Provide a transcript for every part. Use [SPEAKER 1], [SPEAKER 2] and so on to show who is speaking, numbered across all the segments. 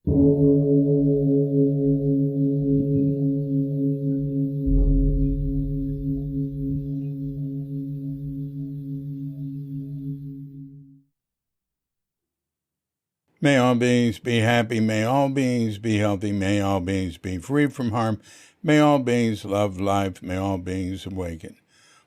[SPEAKER 1] May all beings be happy. May all beings be healthy. May all beings be free from harm. May all beings love life. May all beings awaken.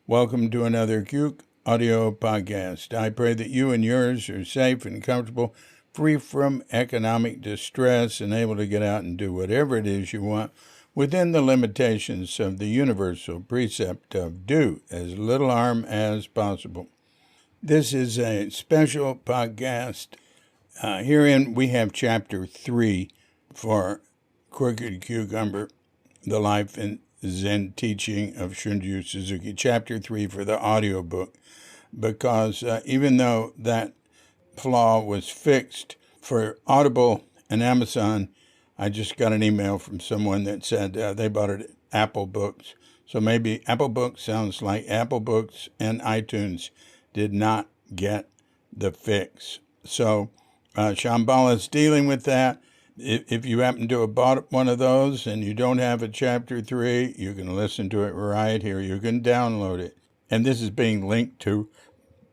[SPEAKER 1] Welcome to another Cuke audio podcast. I pray that you and yours are safe and comfortable, free from economic distress, and able to get out and do whatever it is you want within the limitations of the universal precept of do as little harm as possible. This is a special podcast. Herein we have Chapter 3 for Crooked Cucumber, The Life and Zen Teaching of Shunryu Suzuki. Chapter 3 for the audiobook, because even though that flaw was fixed for Audible and Amazon, I just got an email from someone that said they bought it at Apple Books. So maybe Apple Books sounds like Apple Books and iTunes did not get the fix. So Shambhala's dealing with that. If you happen to have bought one of those and you don't have a Chapter 3, you can listen to it right here. You can download it. And this is being linked to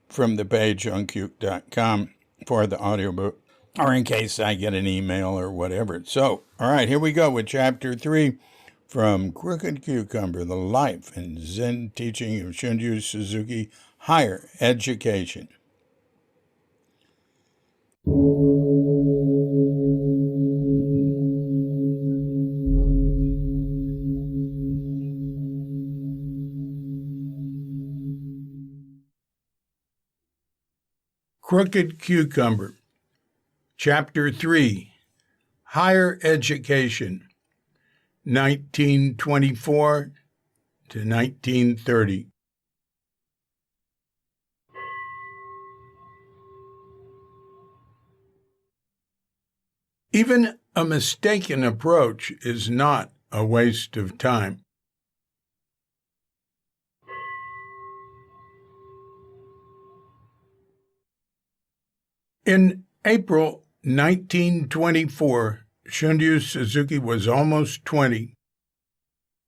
[SPEAKER 1] from the page on Cuke.com for the audiobook, or in case I get an email or whatever. So, all right, here we go with Chapter 3 from Crooked Cucumber, The Life and Zen Teaching of Shunryu Suzuki, Higher Education. Crooked Cucumber, Chapter 3, Higher Education, 1924 to 1930. Even a mistaken approach is not a waste of time. In April 1924, Shunryu Suzuki was almost 20.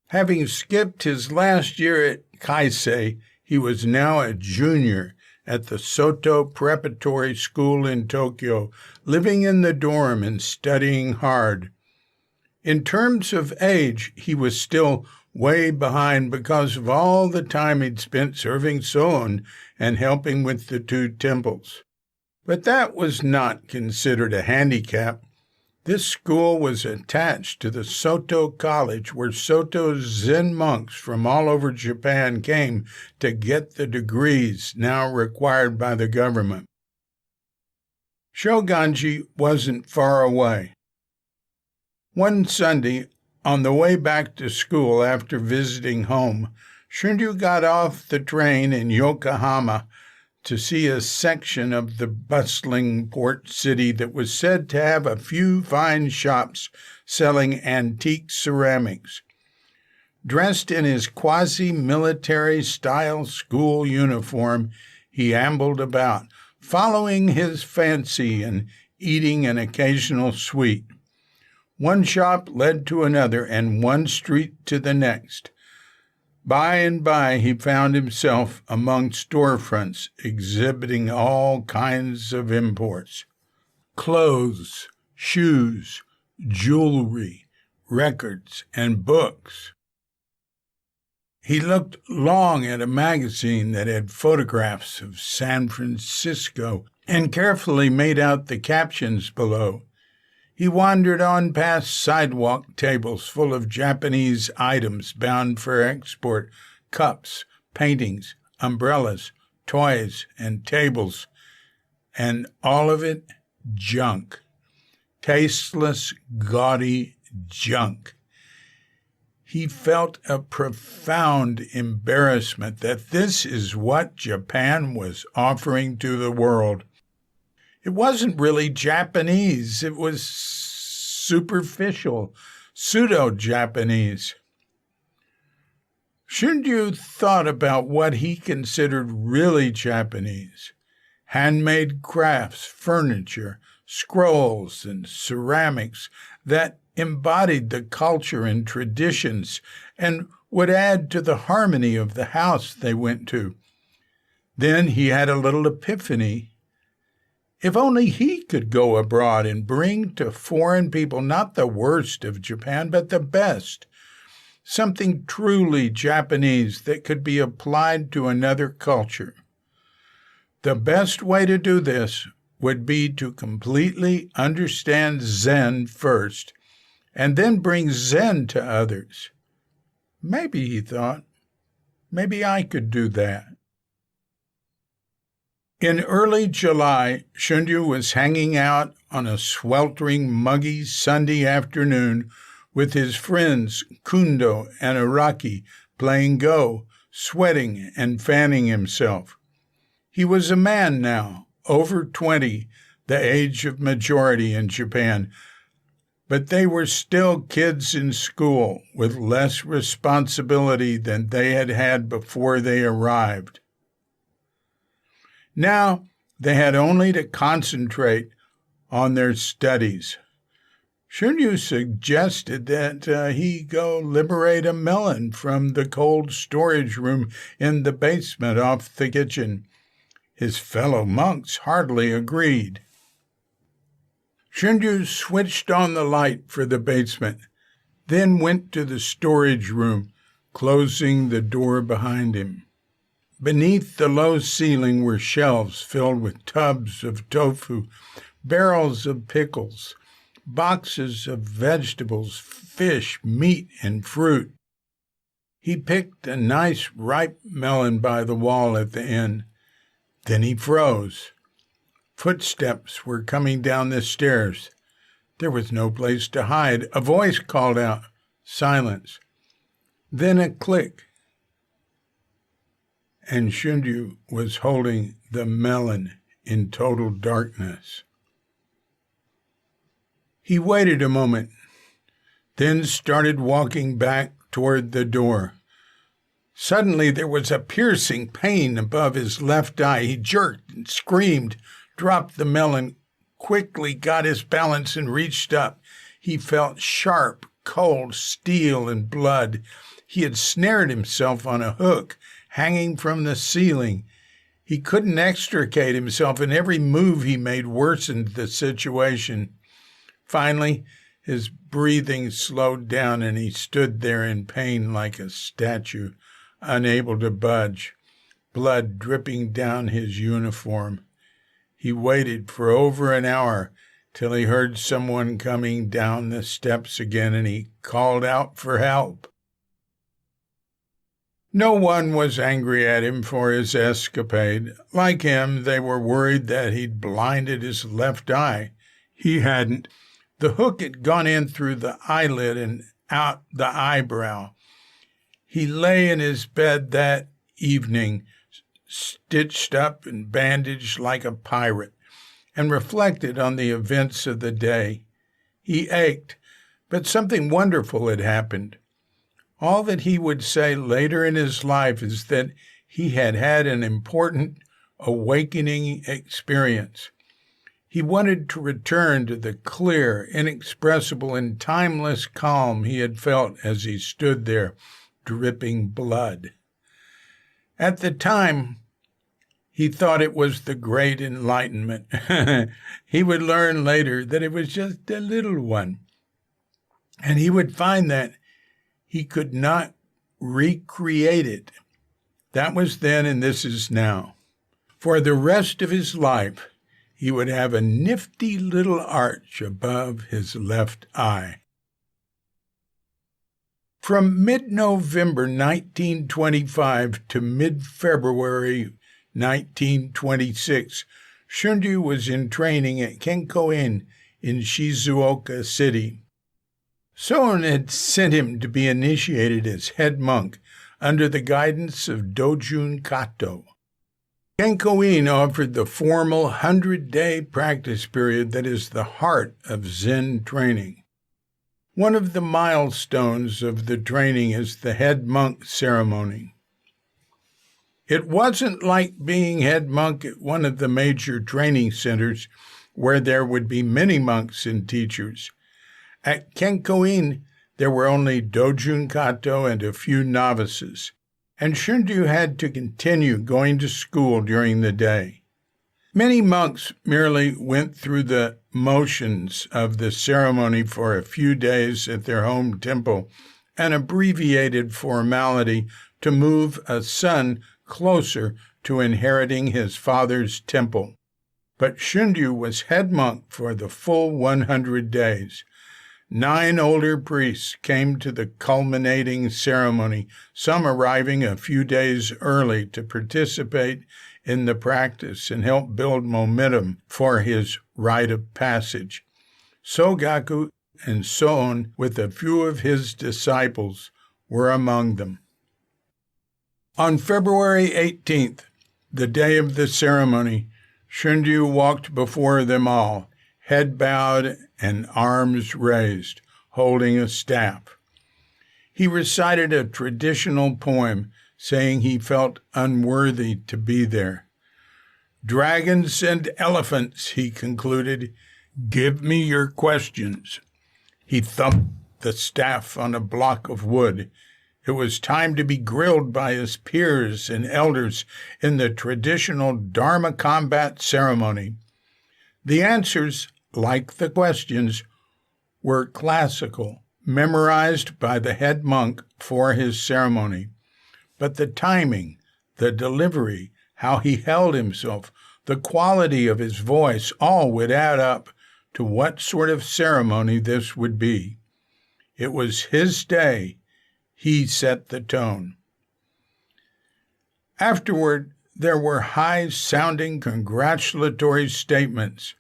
[SPEAKER 1] Having skipped his last year at Kaisei, he was now a junior at the Soto Preparatory School in Tokyo, living in the dorm and studying hard. In terms of age, he was still way behind because of all the time he'd spent serving Soon and helping with the two temples. But that was not considered a handicap. This school was attached to the Soto College, where Soto's Zen monks from all over Japan came to get the degrees now required by the government. Shoganji wasn't far away. One Sunday, on the way back to school after visiting home, Shunryu got off the train in Yokohama to see a section of the bustling port city that was said to have a few fine shops selling antique ceramics. Dressed in his quasi-military style school uniform, he ambled about, following his fancy and eating an occasional sweet. One shop led to another and one street to the next. By and by, he found himself among storefronts exhibiting all kinds of imports: clothes, shoes, jewelry, records, and books. He looked long at a magazine that had photographs of San Francisco and carefully made out the captions below. He wandered on past sidewalk tables full of Japanese items bound for export: cups, paintings, umbrellas, toys, and tables, and all of it junk. Tasteless, gaudy junk. He felt a profound embarrassment that this is what Japan was offering to the world. It wasn't really Japanese. It was superficial, pseudo-Japanese. Shunryu thought about what he considered really Japanese: handmade crafts, furniture, scrolls and ceramics that embodied the culture and traditions and would add to the harmony of the house they went to. Then he had a little epiphany. If only he could go abroad and bring to foreign people not the worst of Japan, but the best, something truly Japanese that could be applied to another culture. The best way to do this would be to completely understand Zen first, and then bring Zen to others. Maybe, he thought, maybe I could do that. In early July, Shunryu was hanging out on a sweltering, muggy Sunday afternoon with his friends Kundo and Araki playing Go, sweating and fanning himself. He was a man now, over 20, the age of majority in Japan, but they were still kids in school with less responsibility than they had had before they arrived. Now they had only to concentrate on their studies. Shunryu suggested that he go liberate a melon from the cold storage room in the basement off the kitchen. His fellow monks heartily agreed. Shunryu switched on the light for the basement, then went to the storage room, closing the door behind him. Beneath the low ceiling were shelves filled with tubs of tofu, barrels of pickles, boxes of vegetables, fish, meat, and fruit. He picked a nice ripe melon by the wall at the end. Then he froze. Footsteps were coming down the stairs. There was no place to hide. A voice called out. Silence. Then a click. And Shunryu was holding the melon in total darkness. He waited a moment, then started walking back toward the door. Suddenly there was a piercing pain above his left eye. He jerked and screamed, dropped the melon, quickly got his balance and reached up. He felt sharp, cold steel and blood. He had snared himself on a hook hanging from the ceiling. He couldn't extricate himself, and every move he made worsened the situation. Finally, his breathing slowed down, and he stood there in pain like a statue, unable to budge, blood dripping down his uniform. He waited for over an hour till he heard someone coming down the steps again, and he called out for help. No one was angry at him for his escapade. Like him, they were worried that he'd blinded his left eye. He hadn't. The hook had gone in through the eyelid and out the eyebrow. He lay in his bed that evening, stitched up and bandaged like a pirate, and reflected on the events of the day. He ached, but something wonderful had happened. All that he would say later in his life is that he had had an important awakening experience. He wanted to return to the clear, inexpressible, and timeless calm he had felt as he stood there, dripping blood. At the time, he thought it was the Great Enlightenment. He would learn later that it was just a little one. And he would find that he could not recreate it. That was then, and this is now. For the rest of his life, he would have a nifty little arch above his left eye. From mid-November 1925 to mid-February 1926, Shunryu was in training at Kenko-in in Shizuoka City. Someone had sent him to be initiated as head monk under the guidance of Dojun Kato. Kenko-in offered the formal 100-day practice period that is the heart of Zen training. One of the milestones of the training is the head monk ceremony. It wasn't like being head monk at one of the major training centers where there would be many monks and teachers. At Kenkoin, there were only Dojun Kato and a few novices, and Shunryu had to continue going to school during the day. Many monks merely went through the motions of the ceremony for a few days at their home temple, an abbreviated formality to move a son closer to inheriting his father's temple. But Shunryu was head monk for the full 100 days. 9 older priests came to the culminating ceremony, some arriving a few days early to participate in the practice and help build momentum for his rite of passage. Sogaku and Soon, with a few of his disciples, were among them. On February 18th, the day of the ceremony, Shunryu walked before them all, head bowed and arms raised, holding a staff. He recited a traditional poem, saying he felt unworthy to be there. "Dragons and elephants," he concluded, "give me your questions." He thumped the staff on a block of wood. It was time to be grilled by his peers and elders in the traditional Dharma combat ceremony. The answers, like the questions, were classical, memorized by the head monk for his ceremony. But the timing, the delivery, how he held himself, the quality of his voice, all would add up to what sort of ceremony this would be. It was his day. He set the tone. Afterward, there were high-sounding congratulatory statements.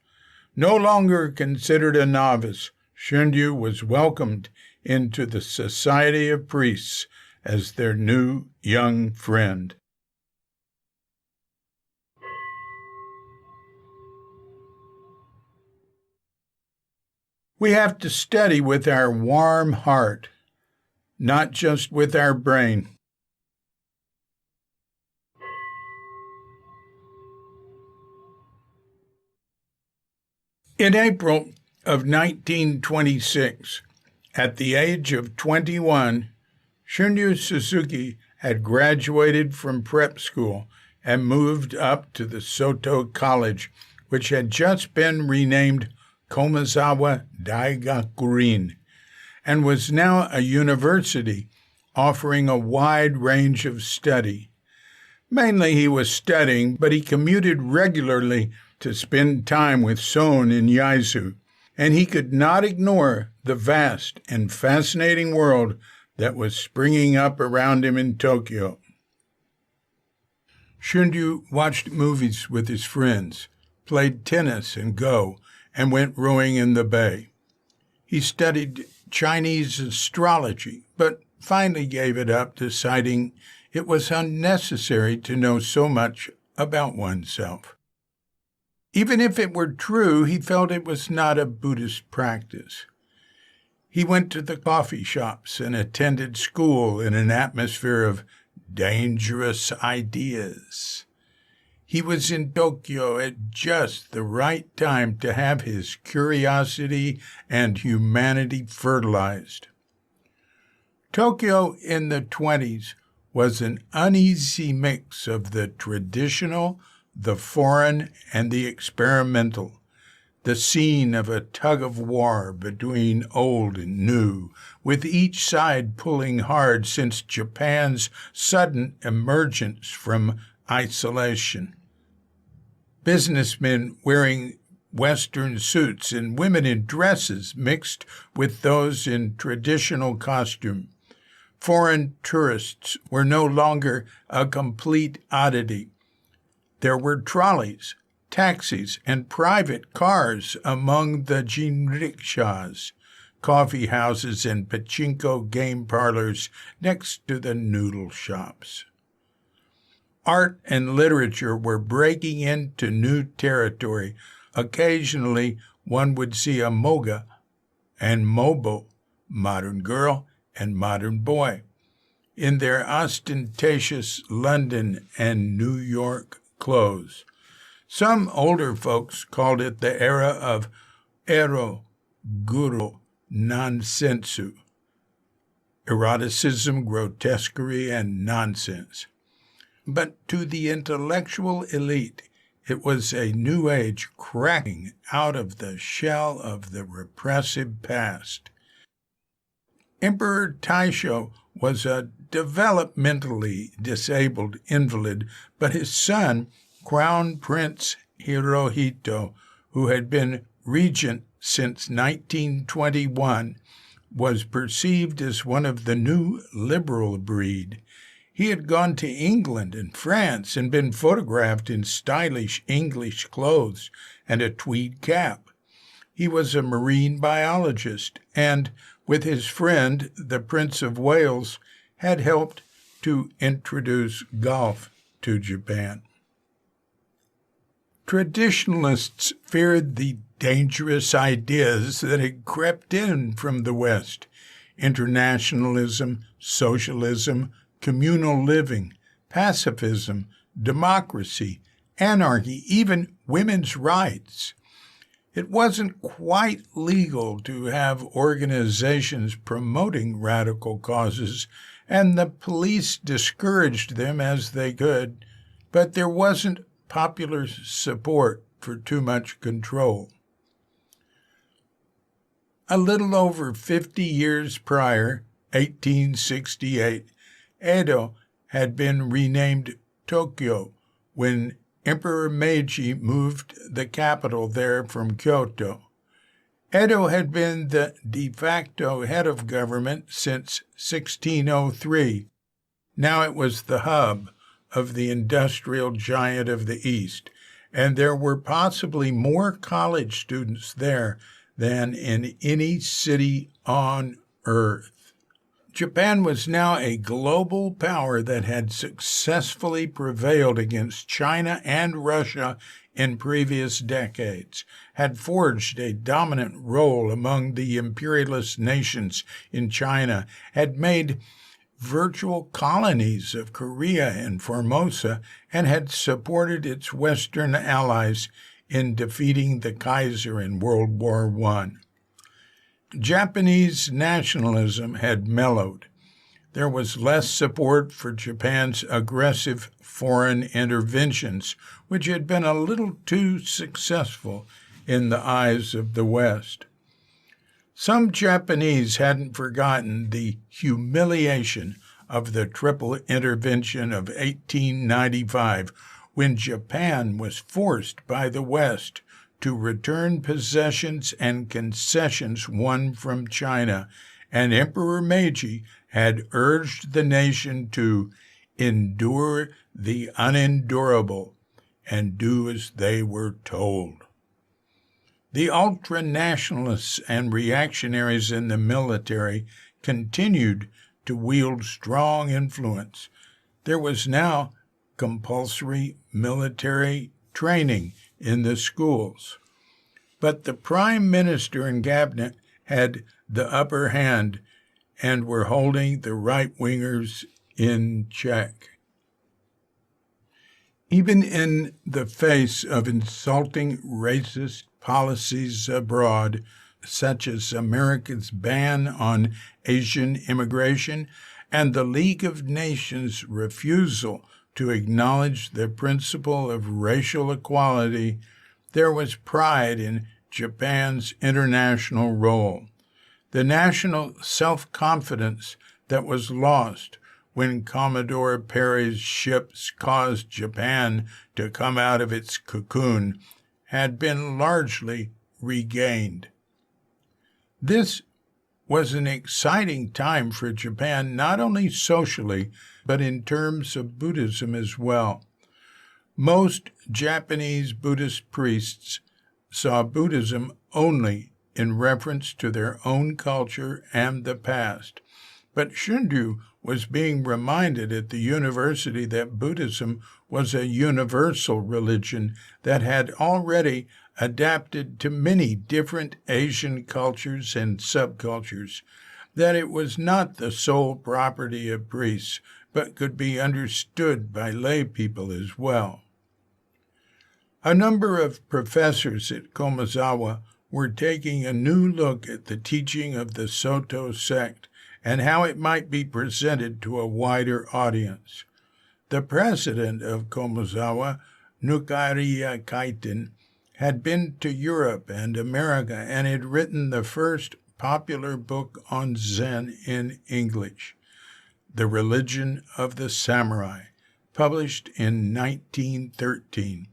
[SPEAKER 1] No longer considered a novice, Shunryu was welcomed into the Society of Priests as their new young friend. We have to study with our warm heart, not just with our brain. In April of 1926, at the age of 21, Shunryu Suzuki had graduated from prep school and moved up to the Soto College, which had just been renamed Komazawa Daigakurin, and was now a university offering a wide range of study. Mainly he was studying, but he commuted regularly to spend time with Son in Yaizu, and he could not ignore the vast and fascinating world that was springing up around him in Tokyo. Shunryu watched movies with his friends, played tennis and Go, and went rowing in the bay. He studied Chinese astrology, but finally gave it up, deciding it was unnecessary to know so much about oneself. Even if it were true, he felt it was not a Buddhist practice. He went to the coffee shops and attended school in an atmosphere of dangerous ideas. He was in Tokyo at just the right time to have his curiosity and humanity fertilized. Tokyo in the 20s was an uneasy mix of the traditional, the foreign, and the experimental, the scene of a tug-of-war between old and new, with each side pulling hard since Japan's sudden emergence from isolation. Businessmen wearing Western suits and women in dresses mixed with those in traditional costume. Foreign tourists were no longer a complete oddity. There were trolleys, taxis, and private cars among the jinrikishas, coffee houses, and pachinko game parlors next to the noodle shops. Art and literature were breaking into new territory. Occasionally, one would see a moga and mobo, modern girl and modern boy, in their ostentatious London and New York clothes. Some older folks called it the era of ero guru nonsensu, eroticism, grotesquerie, and nonsense. But to the intellectual elite, it was a new age cracking out of the shell of the repressive past. Emperor Taisho was a developmentally disabled invalid, but his son, Crown Prince Hirohito, who had been regent since 1921, was perceived as one of the new liberal breed. He had gone to England and France and been photographed in stylish English clothes and a tweed cap. He was a marine biologist and, with his friend, the Prince of Wales, had helped to introduce golf to Japan. Traditionalists feared the dangerous ideas that had crept in from the West: internationalism, socialism, communal living, pacifism, democracy, anarchy, even women's rights. It wasn't quite legal to have organizations promoting radical causes, and the police discouraged them as they could, but there wasn't popular support for too much control. A little over 50 years prior, 1868, Edo had been renamed Tokyo when Emperor Meiji moved the capital there from Kyoto. Edo had been the de facto head of government since 1603. Now it was the hub of the industrial giant of the East, and there were possibly more college students there than in any city on Earth. Japan was now a global power that had successfully prevailed against China and Russia in previous decades, had forged a dominant role among the imperialist nations in China, had made virtual colonies of Korea and Formosa, and had supported its Western allies in defeating the Kaiser in World War I. Japanese nationalism had mellowed. There was less support for Japan's aggressive foreign interventions, which had been a little too successful in the eyes of the West. Some Japanese hadn't forgotten the humiliation of the Triple Intervention of 1895, when Japan was forced by the West to return possessions and concessions won from China, and Emperor Meiji had urged the nation to endure the unendurable and do as they were told. The ultra-nationalists and reactionaries in the military continued to wield strong influence. There was now compulsory military training in the schools. But the prime minister and cabinet had the upper hand and were holding the right-wingers in check. Even in the face of insulting racist policies abroad, such as America's ban on Asian immigration and the League of Nations' refusal to acknowledge the principle of racial equality, there was pride in Japan's international role. The national self-confidence that was lost when Commodore Perry's ships caused Japan to come out of its cocoon had been largely regained. This was an exciting time for Japan, not only socially, but in terms of Buddhism as well. Most Japanese Buddhist priests saw Buddhism only in reference to their own culture and the past. But Shunryu was being reminded at the university that Buddhism was a universal religion that had already adapted to many different Asian cultures and subcultures, that it was not the sole property of priests, but could be understood by lay people as well. A number of professors at Komazawa were taking a new look at the teaching of the Soto sect and how it might be presented to a wider audience. The president of Komazawa, Nukariya Kaiten, had been to Europe and America and had written the first popular book on Zen in English, The Religion of the Samurai, published in 1913.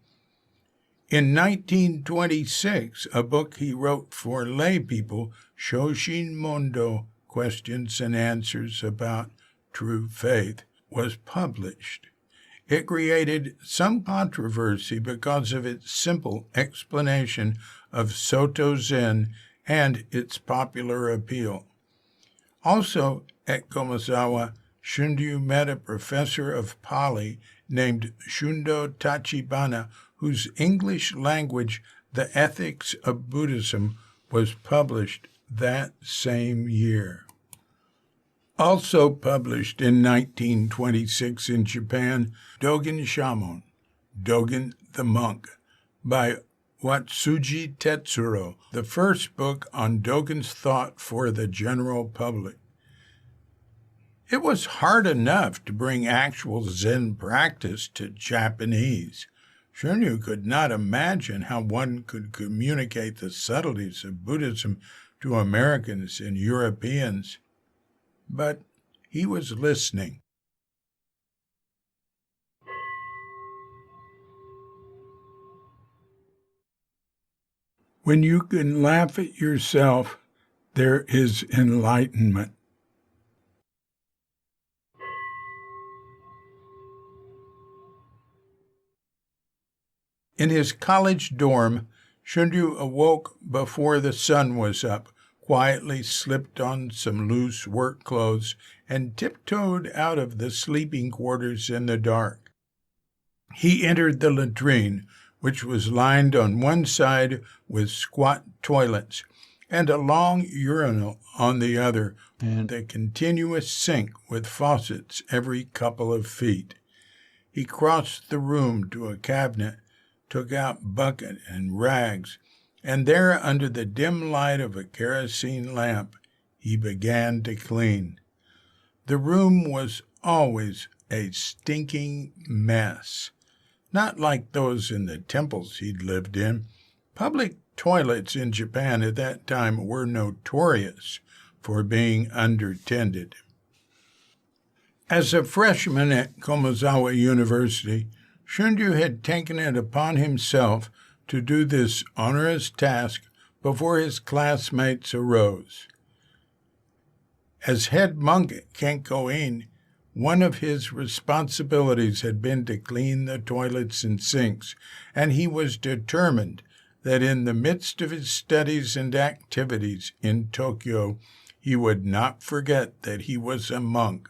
[SPEAKER 1] In 1926, a book he wrote for lay people, Shoshin Mondo, Questions and Answers About True Faith, was published. It created some controversy because of its simple explanation of Soto Zen and its popular appeal. Also at Komazawa, Shunryu met a professor of Pali named Shundo Tachibana, whose English language, The Ethics of Buddhism, was published that same year. Also published in 1926 in Japan, Dogen Shamon, Dogen the Monk, by Watsuji Tetsuro, the first book on Dogen's thought for the general public. It was hard enough to bring actual Zen practice to Japanese. Shunryu could not imagine how one could communicate the subtleties of Buddhism to Americans and Europeans. But he was listening. When you can laugh at yourself, there is enlightenment. In his college dorm, Shunryu awoke before the sun was up, quietly slipped on some loose work clothes, and tiptoed out of the sleeping quarters in the dark. He entered the latrine, which was lined on one side with squat toilets, and a long urinal on the other, and a continuous sink with faucets every couple of feet. He crossed the room to a cabinet, took out bucket and rags, and there, under the dim light of a kerosene lamp, he began to clean. The room was always a stinking mess, not like those in the temples he'd lived in. Public toilets in Japan at that time were notorious for being undertended. As a freshman at Komazawa University, Shunryu had taken it upon himself to do this onerous task before his classmates arose. As head monk at Kenko-in, one of his responsibilities had been to clean the toilets and sinks, and he was determined that in the midst of his studies and activities in Tokyo, he would not forget that he was a monk.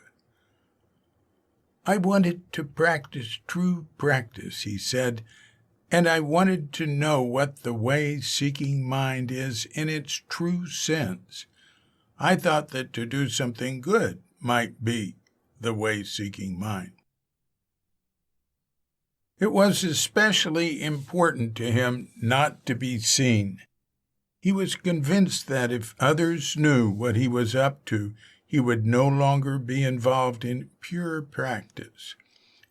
[SPEAKER 1] I wanted to practice true practice, he said, and I wanted to know what the way-seeking mind is in its true sense. I thought that to do something good might be the way-seeking mind. It was especially important to him not to be seen. He was convinced that if others knew what he was up to, he would no longer be involved in pure practice.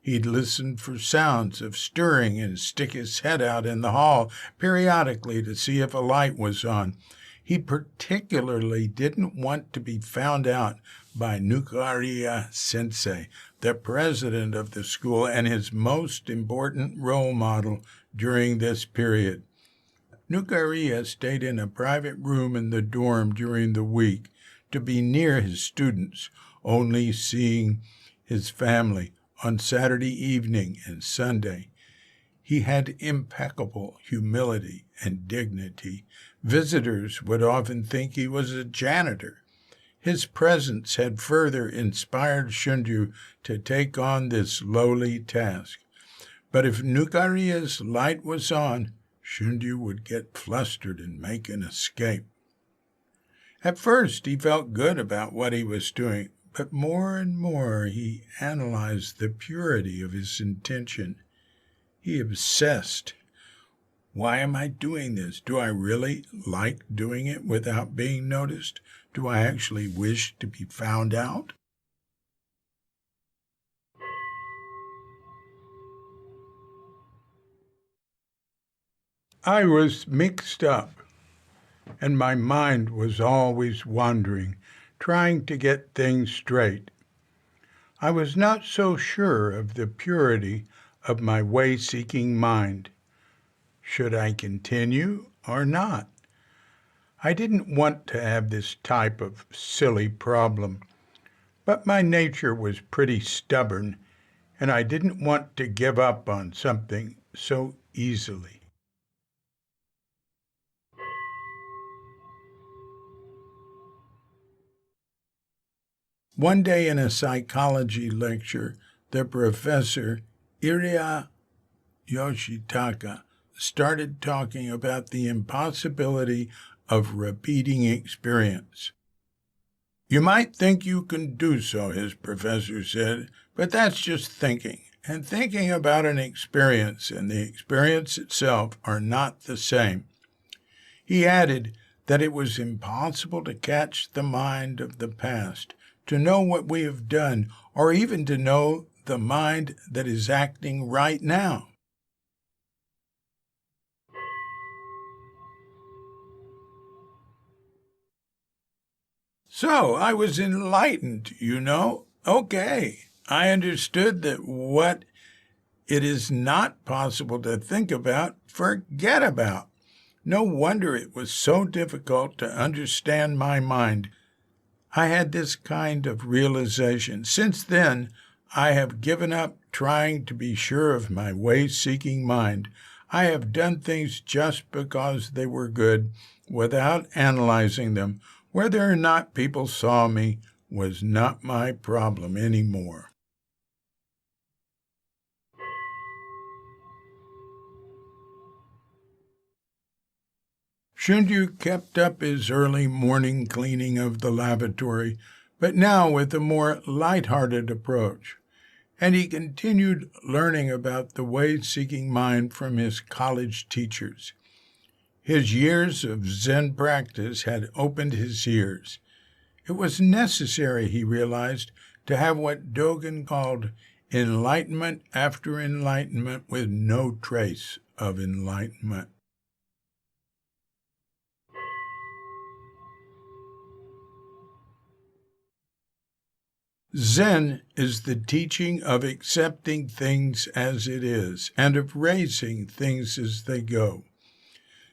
[SPEAKER 1] He'd listen for sounds of stirring and stick his head out in the hall periodically to see if a light was on. He particularly didn't want to be found out by Nukariya Sensei, the president of the school and his most important role model during this period. Nukariya stayed in a private room in the dorm during the week to be near his students, only seeing his family on Saturday evening and Sunday. He had impeccable humility and dignity. Visitors would often think he was a janitor. His presence had further inspired Shunryu to take on this lowly task. But if Nukariya's light was on, Shunryu would get flustered and make an escape. At first, he felt good about what he was doing, but more and more he analyzed the purity of his intention. He obsessed Why am I doing this? Do I really like doing it without being noticed? Do I actually wish to be found out? I was mixed up, and my mind was always wandering, trying to get things straight. I was not so sure of the purity of my way-seeking mind. Should I continue or not? I didn't want to have this type of silly problem, but my nature was pretty stubborn, and I didn't want to give up on something so easily. One day in a psychology lecture, the professor, Iria Yoshitaka, started talking about the impossibility of repeating experience. You might think you can do so, his professor said, but that's just thinking. And thinking about an experience and the experience itself are not the same. He added that it was impossible to catch the mind of the past, to know what we have done, or even to know the mind that is acting right now. So I was enlightened, Okay, I understood that what it is not possible to think about, forget about. No wonder it was so difficult to understand my mind. I had this kind of realization. Since then, I have given up trying to be sure of my way-seeking mind. I have done things just because they were good, without analyzing them. Whether or not people saw me was not my problem anymore. Shunryu kept up his early morning cleaning of the lavatory, but now with a more light-hearted approach. And he continued learning about the way-seeking mind from his college teachers. His years of Zen practice had opened his ears. It was necessary, he realized, to have what Dogen called enlightenment after enlightenment with no trace of enlightenment. Zen is the teaching of accepting things as it is and of raising things as they go.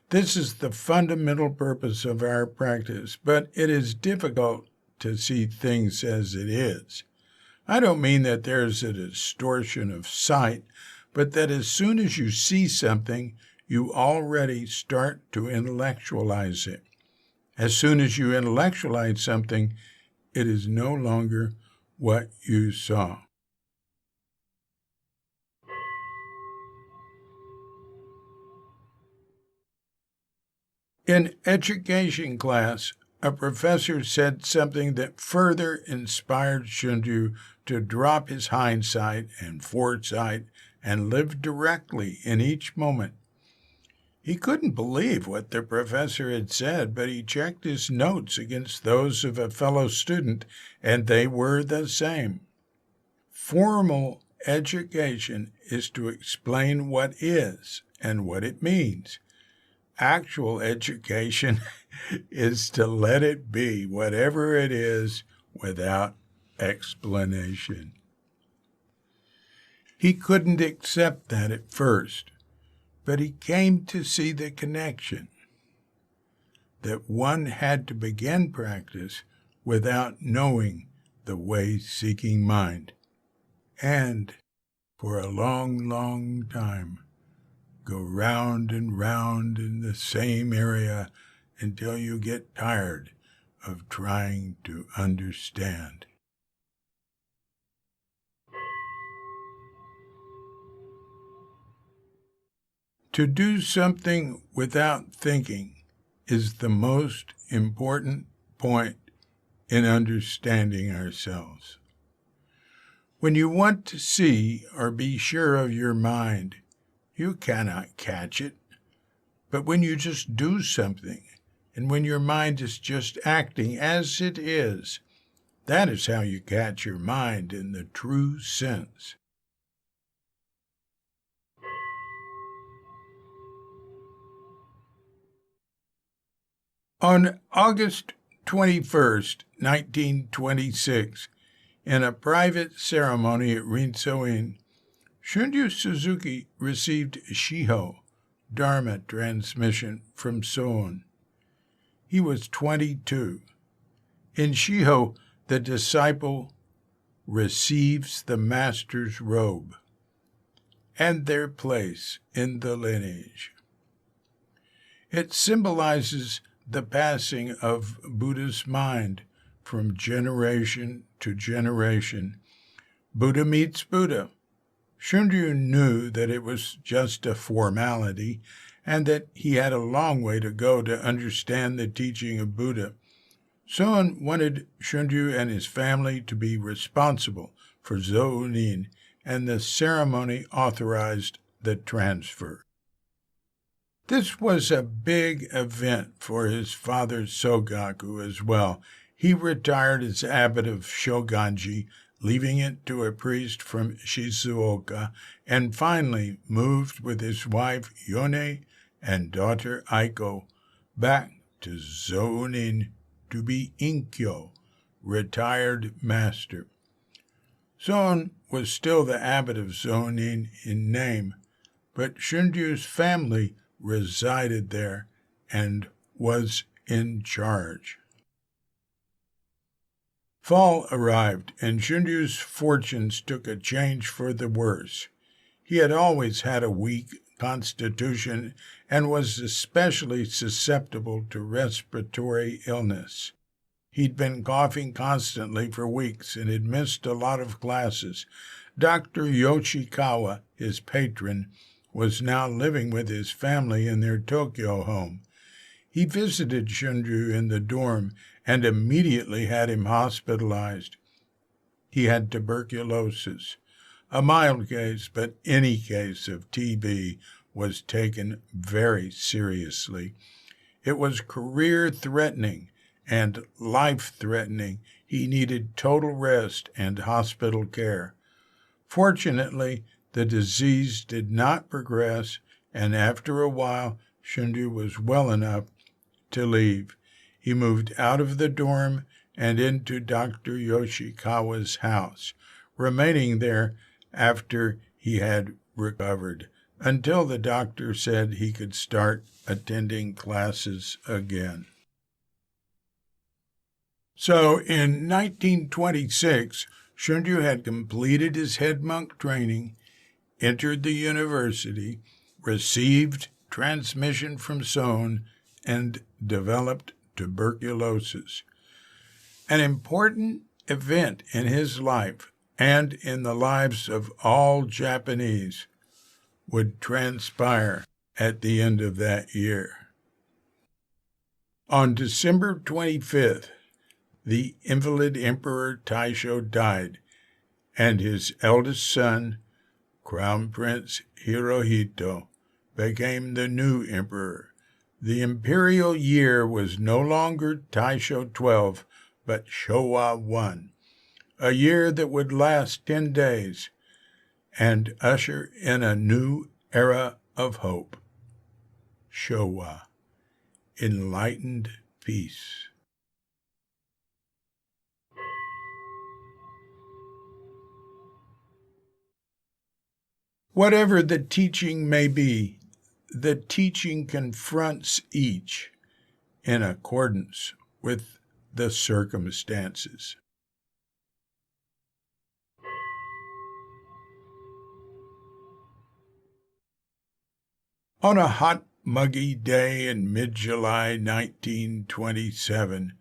[SPEAKER 1] This is the fundamental purpose of our practice, but it is difficult to see things as it is. I don't mean that there's a distortion of sight, but that as soon as you see something, you already start to intellectualize it. As soon as you intellectualize something, it is no longer what you saw. In education class, a professor said something that further inspired Shunryu to drop his hindsight and foresight and live directly in each moment. He couldn't believe what the professor had said, but he checked his notes against those of a fellow student, and they were the same. Formal education is to explain what is and what it means. Actual education is to let it be, whatever it is, without explanation. He couldn't accept that at first, but he came to see the connection, that one had to begin practice without knowing the way-seeking mind, and for a long, long time, go round and round in the same area until you get tired of trying to understand. To do something without thinking is the most important point in understanding ourselves. When you want to see or be sure of your mind, you cannot catch it. But when you just do something, and when your mind is just acting as it is, that is how you catch your mind in the true sense. On August 21st, 1926, in a private ceremony at Rinso-in, Shunryu Suzuki received Shiho, Dharma transmission from Soon. He was 22. In Shiho, the disciple receives the master's robe and their place in the lineage. It symbolizes the passing of Buddha's mind from generation to generation. Buddha meets Buddha. Shunryu knew that it was just a formality and that he had a long way to go to understand the teaching of Buddha. Soen wanted Shunryu and his family to be responsible for Zounin, and the ceremony authorized the transfer. This was a big event for his father Sogaku as well. He retired as abbot of Shoganji, leaving it to a priest from Shizuoka, and finally moved with his wife Yone and daughter Aiko back to Zounin to be Inkyo, retired master. Soen was still the abbot of Zounin in name, but Shunryu's family resided there and was in charge. Fall arrived, and Shunryu's fortunes took a change for the worse. He had always had a weak constitution and was especially susceptible to respiratory illness. He'd been coughing constantly for weeks and had missed a lot of classes. Dr. Yoshikawa, his patron, was now living with his family in their Tokyo home. He visited Shunryu in the dorm and immediately had him hospitalized. He had tuberculosis, a mild case, but any case of TB was taken very seriously. It was career-threatening and life-threatening. He needed total rest and hospital care. Fortunately, the disease did not progress, and after a while, Shunryu was well enough to leave. He moved out of the dorm and into Dr. Yoshikawa's house, remaining there after he had recovered, until the doctor said he could start attending classes again. So in 1926, Shunryu had completed his head monk training, entered the university, received transmission from Soen, and developed tuberculosis. An important event in his life and in the lives of all Japanese would transpire at the end of that year. On December 25th, the invalid Emperor Taisho died, and his eldest son, Crown Prince Hirohito, became the new emperor. The imperial year was no longer Taisho 12, but Showa 1, a year that would last 10 days and usher in a new era of hope. Showa, enlightened peace. Whatever the teaching may be, the teaching confronts each in accordance with the circumstances. On a hot, muggy day in mid-July 1927,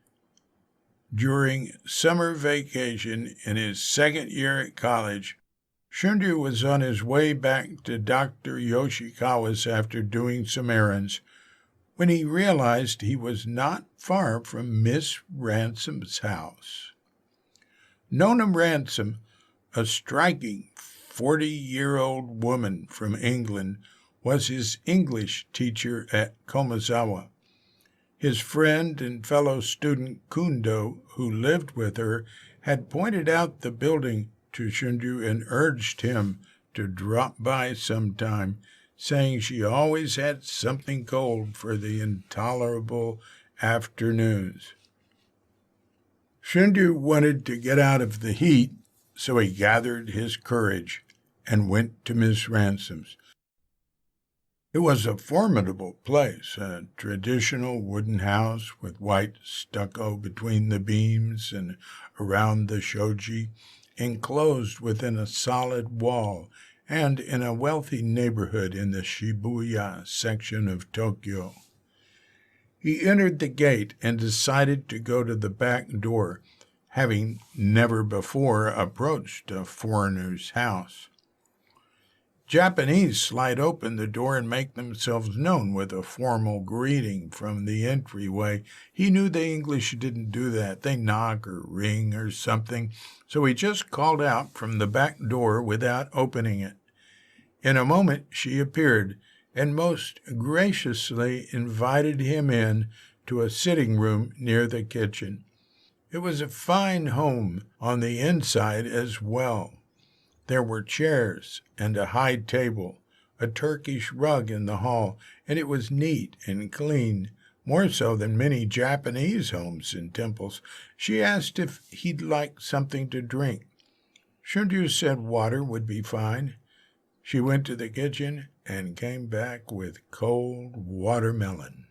[SPEAKER 1] during summer vacation in his second year at college, Shunryu was on his way back to Dr. Yoshikawa's after doing some errands when he realized he was not far from Miss Ransom's house. Nona Ransom, a striking 40-year-old woman from England, was his English teacher at Komazawa. His friend and fellow student Kundo, who lived with her, had pointed out the building to Shunryu and urged him to drop by sometime, saying she always had something cold for the intolerable afternoons. Shunryu wanted to get out of the heat, so he gathered his courage and went to Miss Ransom's. It was a formidable place, a traditional wooden house with white stucco between the beams and around the shoji, enclosed within a solid wall, and in a wealthy neighborhood in the Shibuya section of Tokyo. He entered the gate and decided to go to the back door, having never before approached a foreigner's house. Japanese slide open the door and make themselves known with a formal greeting from the entryway. He knew the English didn't do that. They knock or ring or something, so he just called out from the back door without opening it. In a moment she appeared and most graciously invited him in to a sitting room near the kitchen. It was a fine home on the inside as well. There were chairs and a high table, a Turkish rug in the hall, and it was neat and clean, more so than many Japanese homes and temples. She asked if he'd like something to drink. Shunryu said water would be fine. She went to the kitchen and came back with cold watermelon.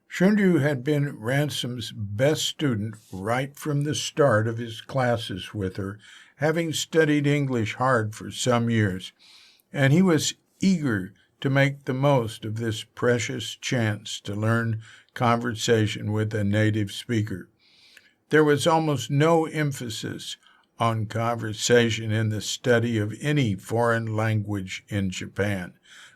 [SPEAKER 1] Shunryu had been Ransom's best student right from the start of his classes with her, having studied English hard for some years, and he was eager to make the most of this precious chance to learn conversation with a native speaker. There was almost no emphasis on conversation in the study of any foreign language in Japan.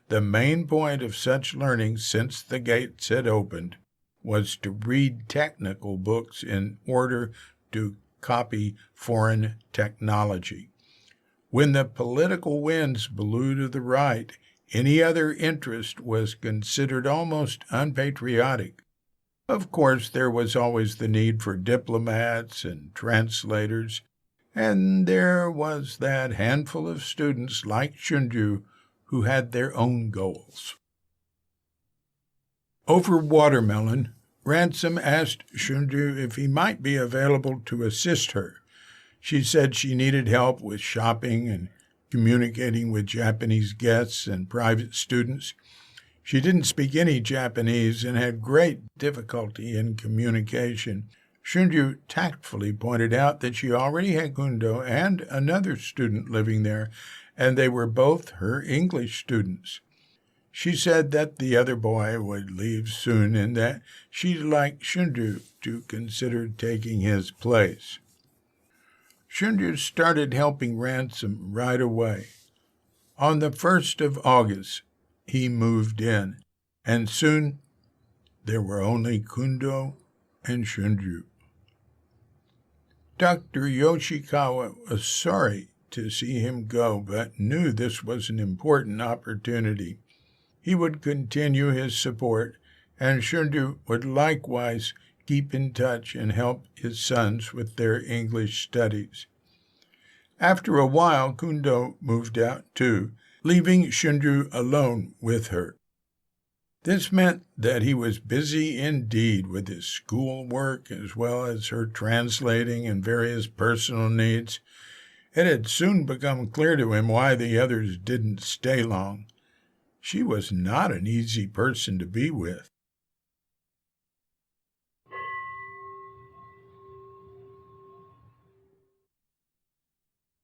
[SPEAKER 1] The main point of such learning, since the gates had opened, was to read technical books in order to copy foreign technology. When the political winds blew to the right, any other interest was considered almost unpatriotic. Of course, there was always the need for diplomats and translators, and there was that handful of students like Shunryu who had their own goals. Over watermelon, Ransom asked Shunryu if he might be available to assist her. She said she needed help with shopping and communicating with Japanese guests and private students. She didn't speak any Japanese and had great difficulty in communication. Shunryu tactfully pointed out that she already had Kundo and another student living there, and they were both her English students. She said that the other boy would leave soon and that she'd like Shunryu to consider taking his place. Shunryu started helping Ransom right away. On the 1st of August, he moved in, and soon there were only Kundo and Shunryu. Dr. Yoshikawa was sorry to see him go, but knew this was an important opportunity. He would continue his support, and Shunryu would likewise keep in touch and help his sons with their English studies. After a while, Kundo moved out too, leaving Shunryu alone with her. This meant that he was busy indeed with his schoolwork as well as her translating and various personal needs. It had soon become clear to him why the others didn't stay long. She was not an easy person to be with.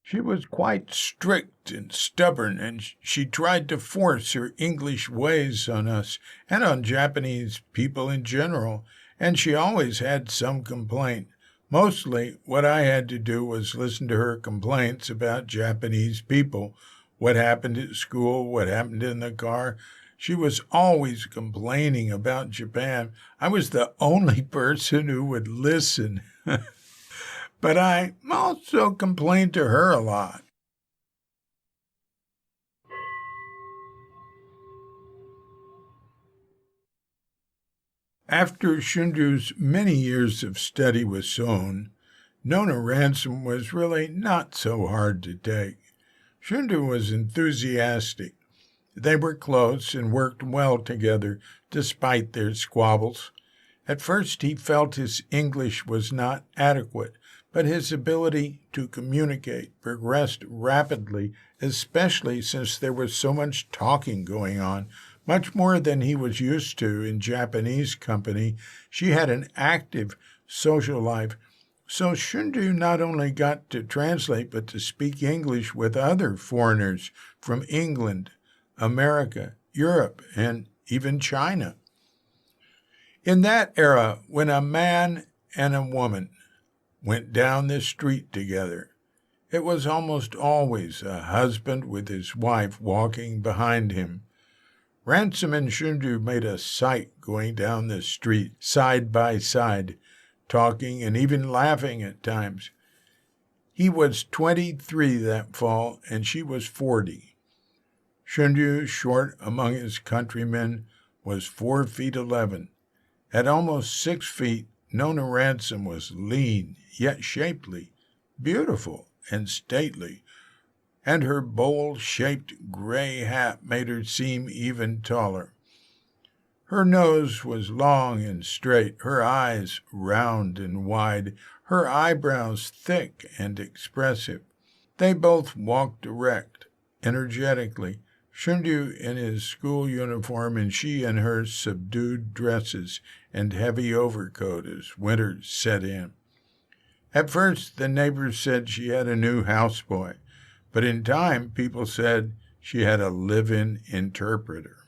[SPEAKER 1] She was quite strict and stubborn, and she tried to force her English ways on us and on Japanese people in general, and she always had some complaint. Mostly what I had to do was listen to her complaints about Japanese people, what happened at school, what happened in the car. She was always complaining about Japan. I was the only person who would listen. But I also complained to her a lot. After Shunryu's many years of study with Sohn, Nona Ransom was really not so hard to take. Shunryu was enthusiastic. They were close and worked well together despite their squabbles. At first he felt his English was not adequate, but his ability to communicate progressed rapidly, especially since there was so much talking going on, much more than he was used to in Japanese company. She had an active social life, so Shunryu not only got to translate, but to speak English with other foreigners from England, America, Europe, and even China. In that era, when a man and a woman went down the street together, it was almost always a husband with his wife walking behind him. Ransom and Shunryu made a sight going down the street, side by side, talking and even laughing at times. He was 23 that fall, and she was 40. Shunryu, short among his countrymen, was 4 feet 11. At almost 6 feet, Nona Ransom was lean, yet shapely, beautiful, and stately, and her bowl-shaped gray hat made her seem even taller. Her nose was long and straight, her eyes round and wide, her eyebrows thick and expressive. They both walked erect, energetically, Shunryu in his school uniform and she in her subdued dresses and heavy overcoat as winter set in. At first, the neighbors said she had a new houseboy, but in time people said she had a live-in interpreter.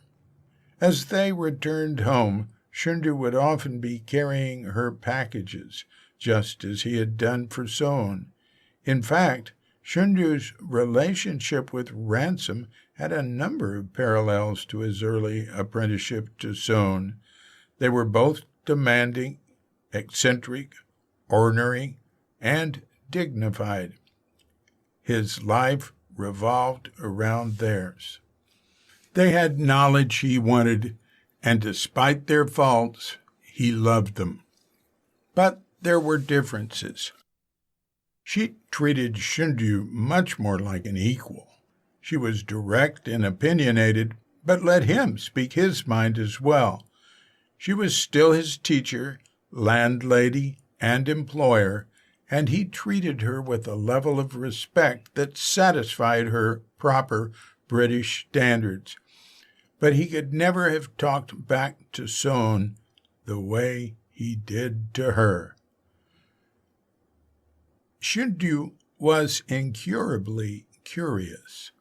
[SPEAKER 1] As they returned home, Shunryu would often be carrying her packages, just as he had done for Sohn. In fact, Shunryu's relationship with Ransom had a number of parallels to his early apprenticeship to Sohn. They were both demanding, eccentric, ornery, and dignified. His life revolved around theirs. They had knowledge he wanted, and despite their faults, he loved them. But there were differences. She treated Shunryu much more like an equal. She was direct and opinionated, but let him speak his mind as well. She was still his teacher, landlady, and employer, and he treated her with a level of respect that satisfied her proper British standards. But he could never have talked back to Sohn the way he did to her. Shunryu was incurably curious,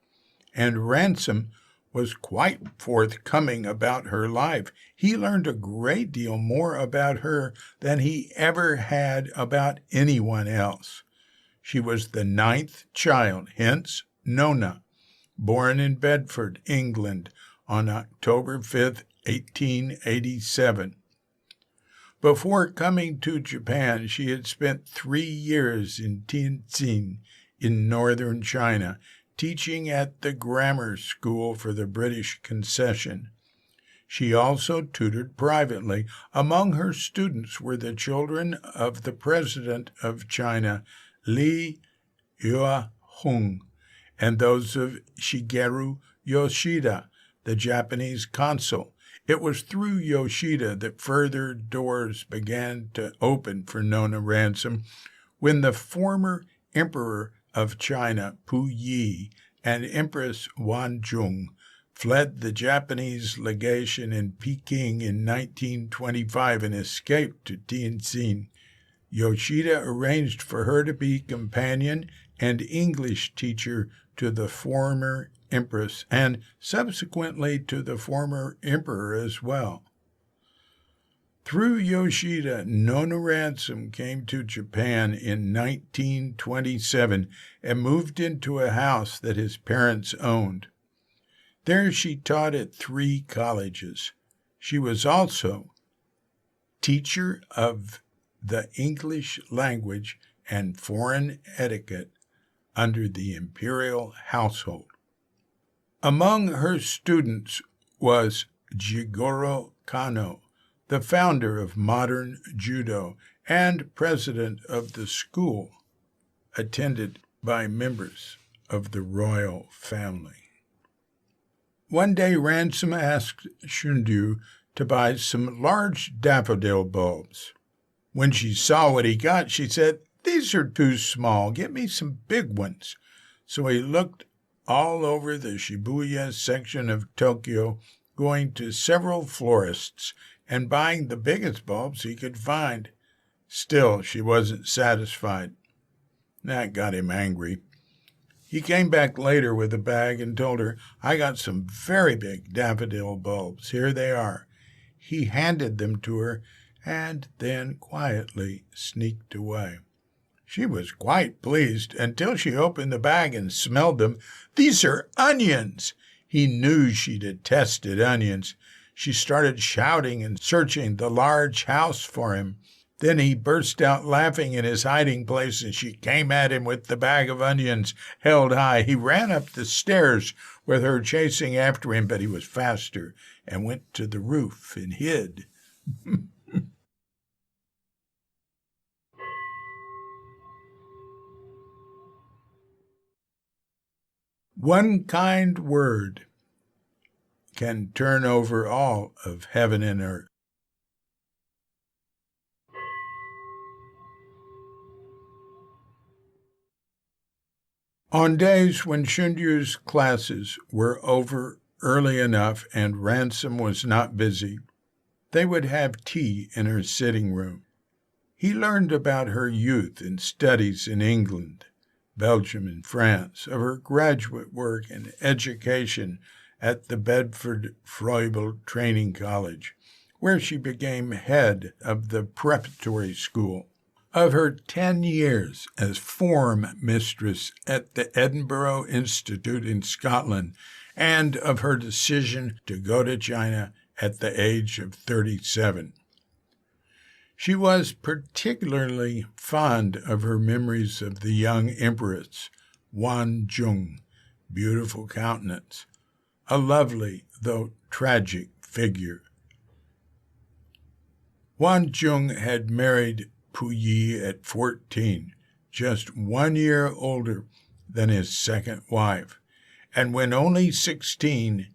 [SPEAKER 1] and Ransom was quite forthcoming about her life. He learned a great deal more about her than he ever had about anyone else. She was the 9th child, hence Nona, born in Bedford, England, on October 5, 1887. Before coming to Japan, she had spent 3 years in Tianjin in northern China, teaching at the grammar school for the British concession. She also tutored privately. Among her students were the children of the president of China, Li Yuehong, and those of Shigeru Yoshida, the Japanese consul. It was through Yoshida that further doors began to open for Nona Ransom when the former emperor of China, Puyi, and Empress Wanzhong fled the Japanese legation in Peking in 1925 and escaped to Tianjin. Yoshida arranged for her to be companion and English teacher to the former empress and subsequently to the former emperor as well. Through Yoshida, Nona Ransom came to Japan in 1927 and moved into a house that his parents owned. There she taught at 3 colleges. She was also teacher of the English language and foreign etiquette under the imperial household. Among her students was Jigoro Kano, the founder of modern judo and president of the school, attended by members of the royal family. One day, Ransom asked Shunryu to buy some large daffodil bulbs. When she saw what he got, she said, "These are too small. Get me some big ones." So he looked all over the Shibuya section of Tokyo, going to several florists and buying the biggest bulbs he could find. Still, she wasn't satisfied. That got him angry. He came back later with a bag and told her, "I got some very big daffodil bulbs. Here they are." He handed them to her and then quietly sneaked away. She was quite pleased until she opened the bag and smelled them. "These are onions!" He knew she detested onions. She started shouting and searching the large house for him. Then he burst out laughing in his hiding place, and she came at him with the bag of onions held high. He ran up the stairs with her chasing after him, but he was faster and went to the roof and hid. One kind word can turn over all of heaven and earth. On days when Shunryu's classes were over early enough and Ransom was not busy, they would have tea in her sitting room. He learned about her youth and studies in England, Belgium, and France, of her graduate work and education at the Bedford Froebel Training College, where she became head of the preparatory school, of her 10 years as form mistress at the Edinburgh Institute in Scotland, and of her decision to go to China at the age of 37. She was particularly fond of her memories of the young empress, Wan Jung, beautiful countenance, a lovely though tragic figure. Wan Jung had married Puyi at 14, just 1 year older than his second wife, and when only 16,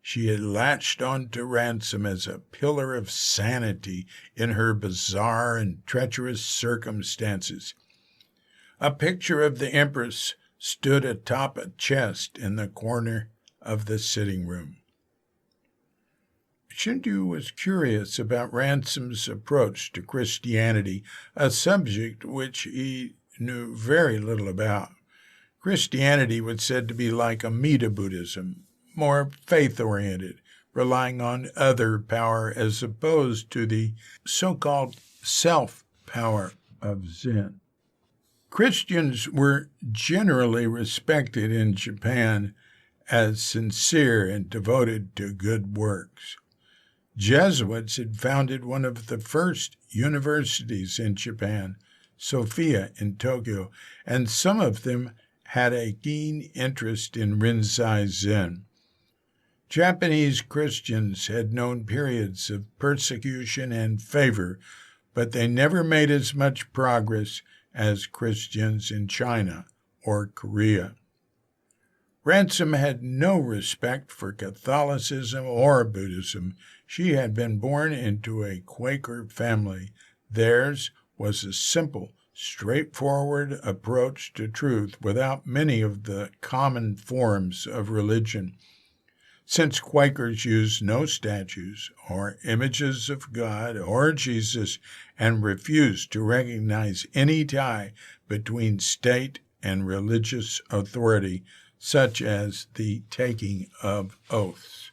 [SPEAKER 1] she had latched onto Ransom as a pillar of sanity in her bizarre and treacherous circumstances. A picture of the Empress stood atop a chest in the corner of the sitting room. Shunryu was curious about Ransom's approach to Christianity, a subject which he knew very little about. Christianity was said to be like Amida Buddhism, more faith-oriented, relying on other power as opposed to the so-called self-power of Zen. Christians were generally respected in Japan as sincere and devoted to good works. Jesuits had founded one of the first universities in Japan, Sophia in Tokyo, and some of them had a keen interest in Rinzai Zen. Japanese Christians had known periods of persecution and favor, but they never made as much progress as Christians in China or Korea. Ransom had no respect for Catholicism or Buddhism. She had been born into a Quaker family. Theirs was a simple, straightforward approach to truth without many of the common forms of religion. Since Quakers use no statues or images of God or Jesus and refuse to recognize any tie between state and religious authority, such as the taking of oaths.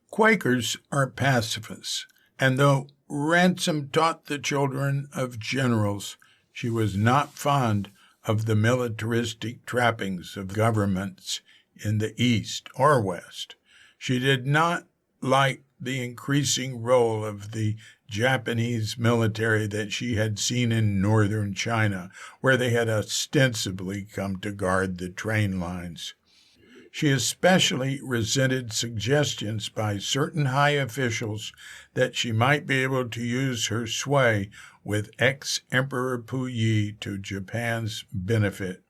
[SPEAKER 1] Quakers are pacifists, and though Ransom taught the children of generals, she was not fond of the militaristic trappings of governments in the East or West. She did not like the increasing role of the Japanese military that she had seen in northern China, where they had ostensibly come to guard the train lines. She especially resented suggestions by certain high officials that she might be able to use her sway with ex-Emperor Puyi to Japan's benefit.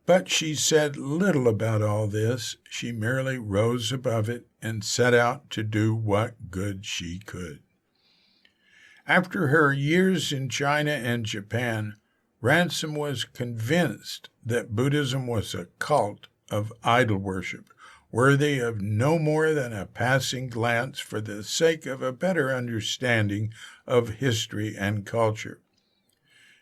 [SPEAKER 1] But she said little about all this. She merely rose above it and set out to do what good she could. After her years in China and Japan, Ransom was convinced that Buddhism was a cult of idol worship, worthy of no more than a passing glance for the sake of a better understanding of history and culture.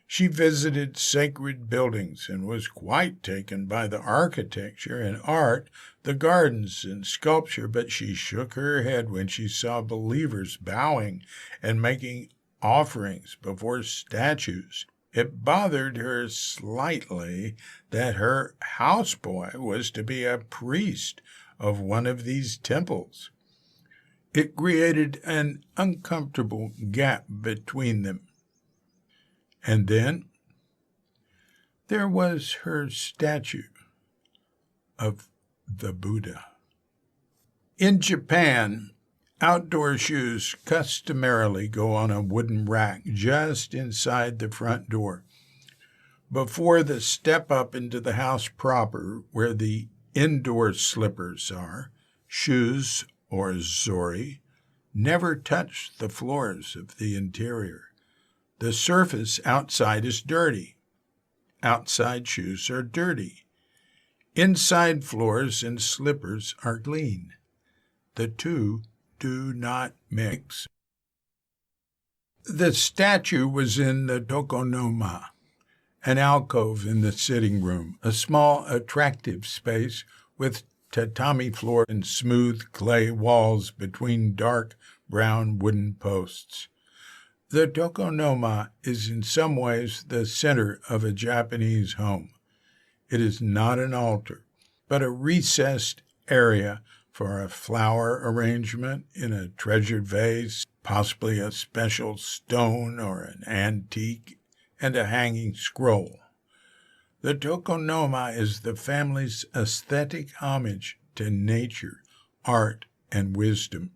[SPEAKER 1] She visited sacred buildings and was quite taken by the architecture and art, the gardens and sculpture, but she shook her head when she saw believers bowing and making offerings before statues. It bothered her slightly that her houseboy was to be a priest of one of these temples. It created an uncomfortable gap between them. And then there was her statue of the Buddha. In Japan, outdoor shoes customarily go on a wooden rack just inside the front door. Before the step up into the house proper, where the indoor slippers are, shoes, or zori, never touch the floors of the interior. The surface outside is dirty. Outside shoes are dirty. Inside floors and slippers are clean. The two do not mix. The statue was in the tokonoma, an alcove in the sitting room, a small, attractive space with tatami floor and smooth clay walls between dark brown wooden posts. The tokonoma is in some ways the center of a Japanese home. It is not an altar, but a recessed area for a flower arrangement in a treasured vase, possibly a special stone or an antique, and a hanging scroll. The tokonoma is the family's aesthetic homage to nature, art, and wisdom.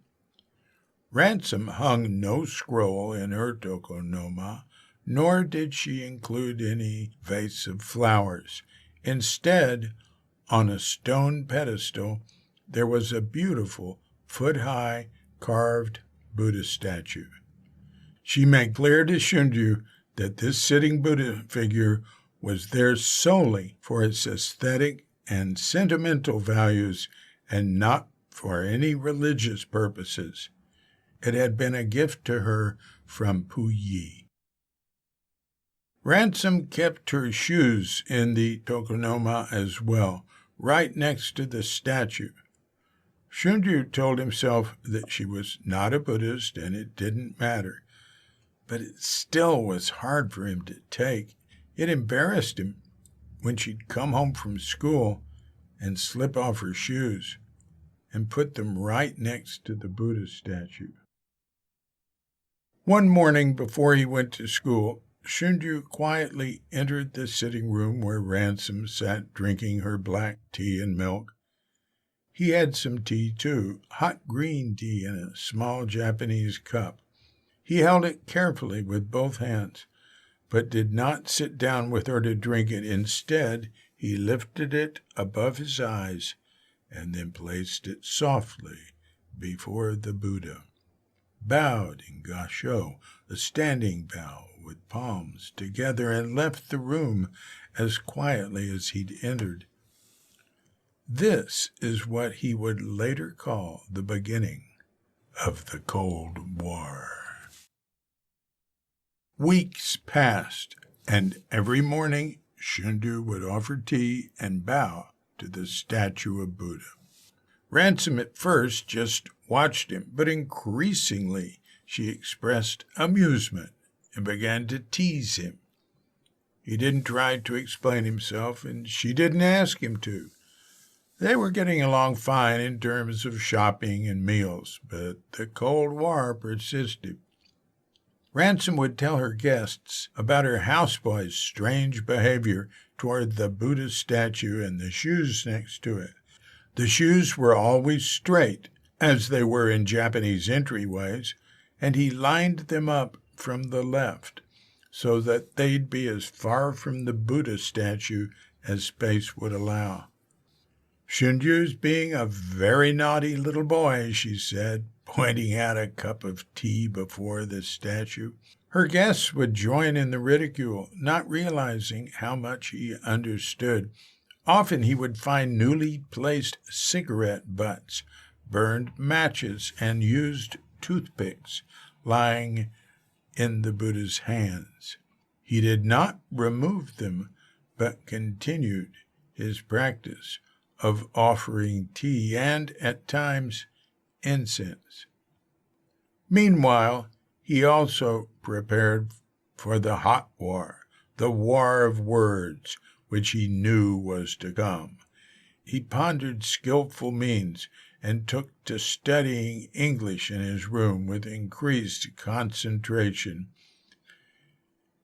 [SPEAKER 1] Ransom hung no scroll in her tokonoma, nor did she include any vase of flowers. Instead, on a stone pedestal, there was a beautiful, foot-high, carved Buddha statue. She made clear to Shunryu that this sitting Buddha figure was there solely for its aesthetic and sentimental values and not for any religious purposes. It had been a gift to her from Puyi. Ransom kept her shoes in the tokonoma as well, right next to the statue. Shunryu told himself that she was not a Buddhist and it didn't matter, but it still was hard for him to take. It embarrassed him when she'd come home from school and slip off her shoes and put them right next to the Buddha statue. One morning before he went to school, Shunryu quietly entered the sitting room where Ransom sat drinking her black tea and milk. He had some tea, too, hot green tea in a small Japanese cup. He held it carefully with both hands, but did not sit down with her to drink it. Instead, he lifted it above his eyes and then placed it softly before the Buddha. Bowed in gasho, a standing bow with palms together, and left the room as quietly as he'd entered. This is what he would later call the beginning of the Cold War. Weeks passed, and every morning Shunryu would offer tea and bow to the statue of Buddha. Ransom at first just watched him, but increasingly she expressed amusement and began to tease him. He didn't try to explain himself, and she didn't ask him to. They were getting along fine in terms of shopping and meals, but the Cold War persisted. Ransom would tell her guests about her houseboy's strange behavior toward the Buddha statue and the shoes next to it. The shoes were always straight, as they were in Japanese entryways, and he lined them up from the left so that they'd be as far from the Buddha statue as space would allow. "Shunryu's being a very naughty little boy," she said, pointing out a cup of tea before the statue. Her guests would join in the ridicule, not realizing how much he understood. Often he would find newly placed cigarette butts, burned matches, and used toothpicks lying in the Buddha's hands. He did not remove them, but continued his practice of offering tea and, at times, incense. Meanwhile, he also prepared for the hot war, the war of words, which he knew was to come. He pondered skillful means and took to studying English in his room with increased concentration.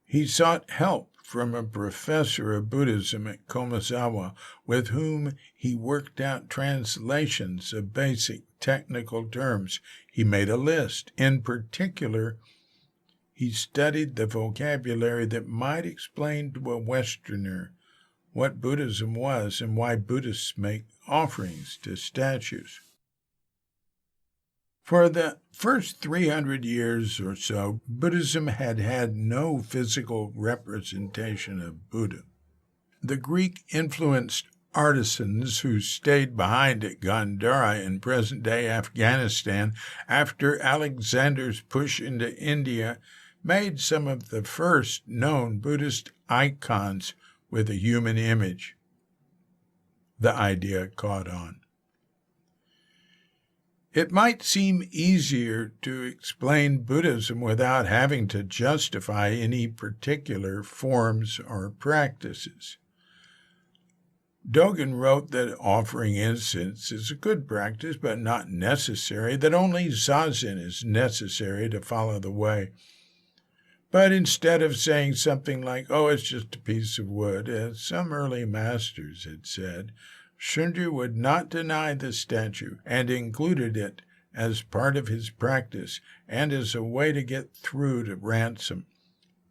[SPEAKER 1] He sought help from a professor of Buddhism at Komazawa, with whom he worked out translations of basic technical terms. He made a list. In particular, he studied the vocabulary that might explain to a Westerner what Buddhism was and why Buddhists make offerings to statues. For the first 300 years or so, Buddhism had had no physical representation of Buddha. The Greek-influenced artisans who stayed behind at Gandhara in present-day Afghanistan after Alexander's push into India made some of the first known Buddhist icons with a human image. The idea caught on. It might seem easier to explain Buddhism without having to justify any particular forms or practices. Dogen wrote that offering incense is a good practice, but not necessary, that only zazen is necessary to follow the way. But instead of saying something like, "Oh, it's just a piece of wood," as some early masters had said, Shunryu would not deny the statue and included it as part of his practice and as a way to get through to Ransom.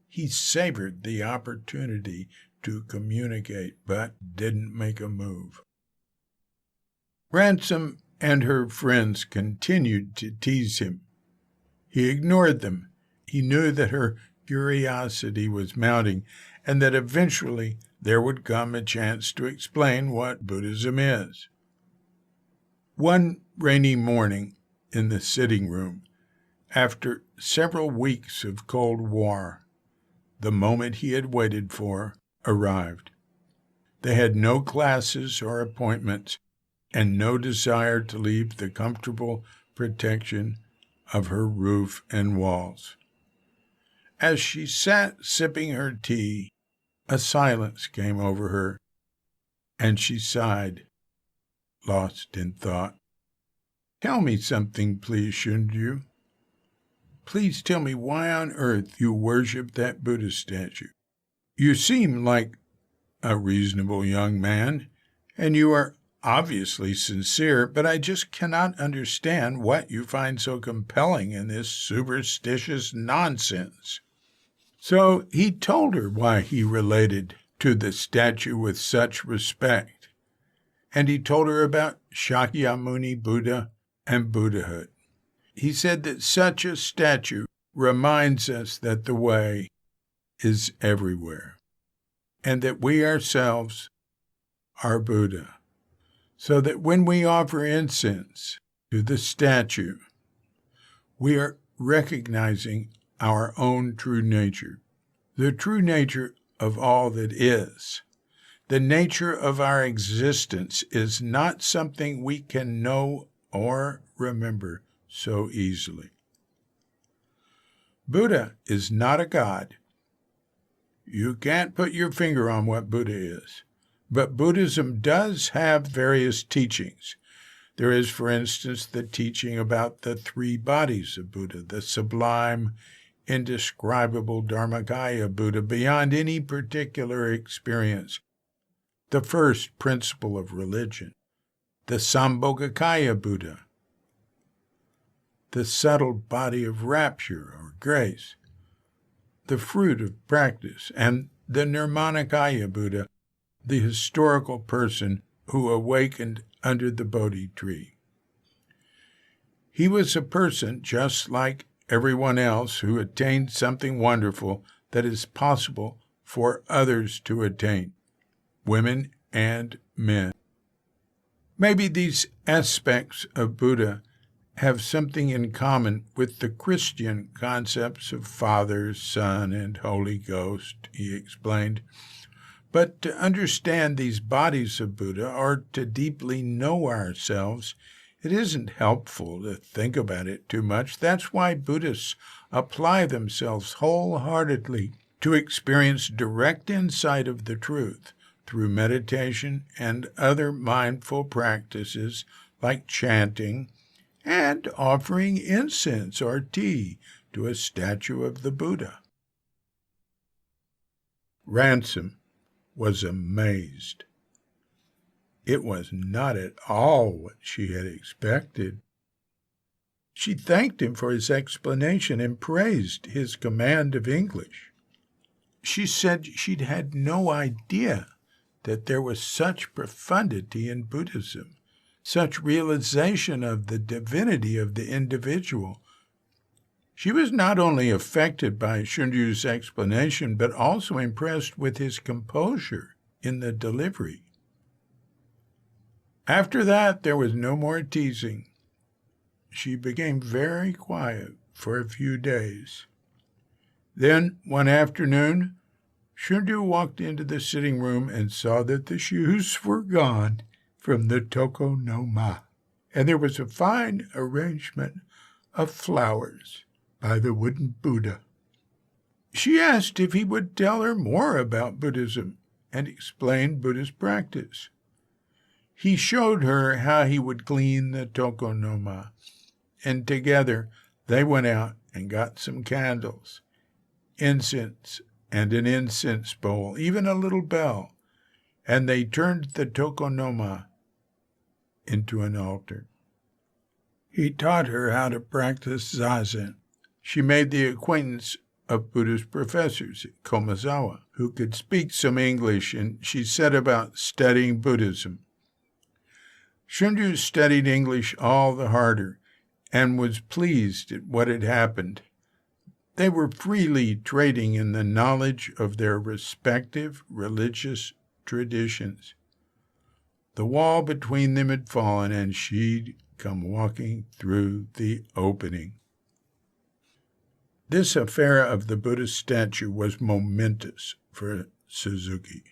[SPEAKER 1] He savored the opportunity to communicate, but didn't make a move. Ransom and her friends continued to tease him. He ignored them. He knew that her curiosity was mounting and that eventually there would come a chance to explain what Buddhism is. One rainy morning in the sitting room, after several weeks of Cold War, the moment he had waited for arrived. They had no classes or appointments and no desire to leave the comfortable protection of her roof and walls. As she sat sipping her tea, a silence came over her, and she sighed, lost in thought. "Tell me something, please, Shunryu. Please tell me why on earth you worship that Buddha statue. You seem like a reasonable young man, and you are obviously sincere, but I just cannot understand what you find so compelling in this superstitious nonsense." So he told her why he related to the statue with such respect, and he told her about Shakyamuni Buddha and Buddhahood. He said that such a statue reminds us that the way is everywhere, and that we ourselves are Buddha, so that when we offer incense to the statue, we are recognizing our own true nature, the true nature of all that is. The nature of our existence is not something we can know or remember so easily. Buddha is not a god. You can't put your finger on what Buddha is, but Buddhism does have various teachings. There is, for instance, the teaching about the three bodies of Buddha, the sublime, indescribable Dharmakaya Buddha beyond any particular experience, the first principle of religion. the Sambhogakaya Buddha, the subtle body of rapture or grace, the fruit of practice, and the Nirmanakaya Buddha, the historical person who awakened under the Bodhi tree. He was a person just like everyone else who attained something wonderful that is possible for others to attain, women and men. Maybe these aspects of Buddha have something in common with the Christian concepts of Father, Son, and Holy Ghost, he explained. But to understand these bodies of Buddha, or to deeply know ourselves, it isn't helpful to think about it too much. That's why Buddhists apply themselves wholeheartedly to experience direct insight of the truth through meditation and other mindful practices like chanting and offering incense or tea to a statue of the Buddha. Ransom was amazed. It was not at all what she had expected. She thanked him for his explanation and praised his command of English. She said she'd had no idea that there was such profundity in Buddhism, such realization of the divinity of the individual. She was not only affected by Shunryu's explanation, but also impressed with his composure in the delivery. After that, there was no more teasing. She became very quiet for a few days. Then, one afternoon, Shunryu walked into the sitting room and saw that the shoes were gone from the toko no ma, and there was a fine arrangement of flowers by the wooden Buddha. She asked if he would tell her more about Buddhism and explain Buddhist practice. He showed her how he would clean the toko no ma, and together they went out and got some candles, incense, and an incense bowl, even a little bell, and they turned the toko no ma into an altar. He taught her how to practice zazen. She made the acquaintance of Buddhist professors at Komazawa who could speak some English, and she set about studying Buddhism. Shunryu studied English all the harder and was pleased at what had happened. They were freely trading in the knowledge of their respective religious traditions. The wall between them had fallen, and she'd come walking through the opening. This affair of the Buddha statue was momentous for Suzuki.